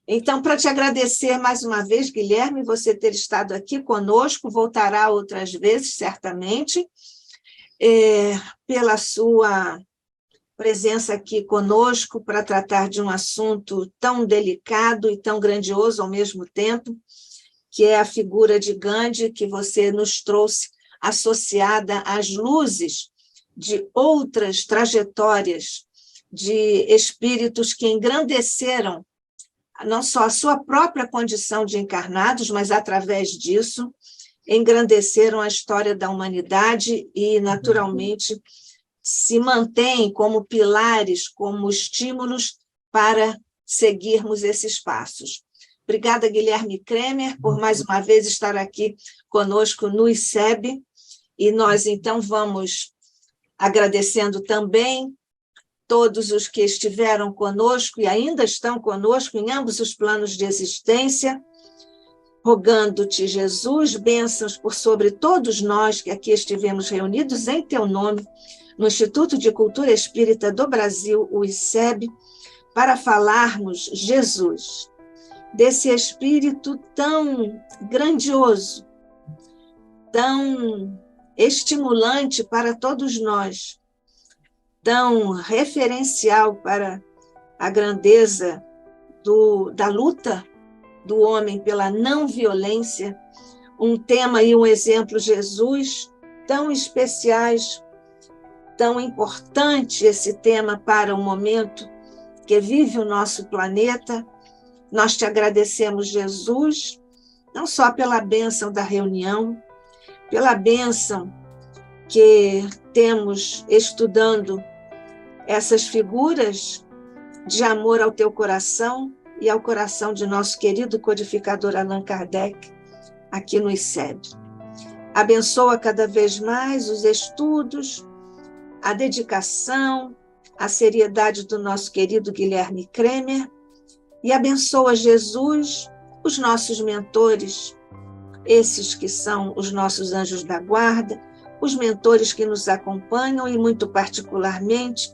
Então, para te agradecer mais uma vez, Guilherme, você ter estado aqui conosco, voltará outras vezes, certamente, pela sua presença aqui conosco para tratar de um assunto tão delicado e tão grandioso ao mesmo tempo, que é a figura de Gandhi, que você nos trouxe associada às luzes de outras trajetórias de espíritos que engrandeceram não só a sua própria condição de encarnados, mas, através disso, engrandeceram a história da humanidade e, naturalmente, se mantêm como pilares, como estímulos para seguirmos esses passos. Obrigada, Guilherme Kremer, por mais uma vez estar aqui conosco no ICEB, e nós, então, vamos agradecendo também todos os que estiveram conosco e ainda estão conosco em ambos os planos de existência, rogando-te, Jesus, bênçãos por sobre todos nós que aqui estivemos reunidos em teu nome, no Instituto de Cultura Espírita do Brasil, o ICEB, para falarmos, Jesus, desse espírito tão grandioso, tão estimulante para todos nós, tão referencial para a grandeza da luta do homem pela não violência, um tema e um exemplo, Jesus, tão especiais, tão importante esse tema para o momento que vive o nosso planeta. Nós te agradecemos, Jesus, não só pela bênção da reunião, pela bênção que temos estudando essas figuras de amor ao teu coração e ao coração de nosso querido codificador Allan Kardec, aqui no ICEB. Abençoa cada vez mais os estudos, a dedicação, a seriedade do nosso querido Guilherme Kremer, e abençoa, Jesus, os nossos mentores, esses que são os nossos anjos da guarda, os mentores que nos acompanham e, muito particularmente,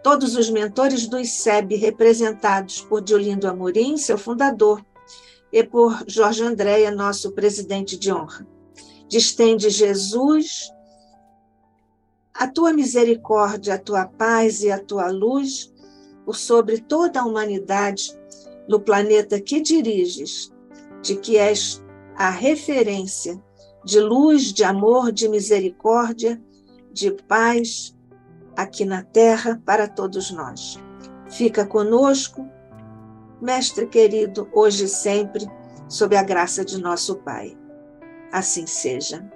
todos os mentores do ICEB, representados por Diolindo Amorim, seu fundador, e por Jorge Andréia, nosso presidente de honra. Distende, Jesus, a tua misericórdia, a tua paz e a tua luz por sobre toda a humanidade no planeta que diriges, de que és a referência de luz, de amor, de misericórdia, de paz, aqui na Terra, para todos nós. Fica conosco, Mestre querido, hoje e sempre, sob a graça de nosso Pai. Assim seja.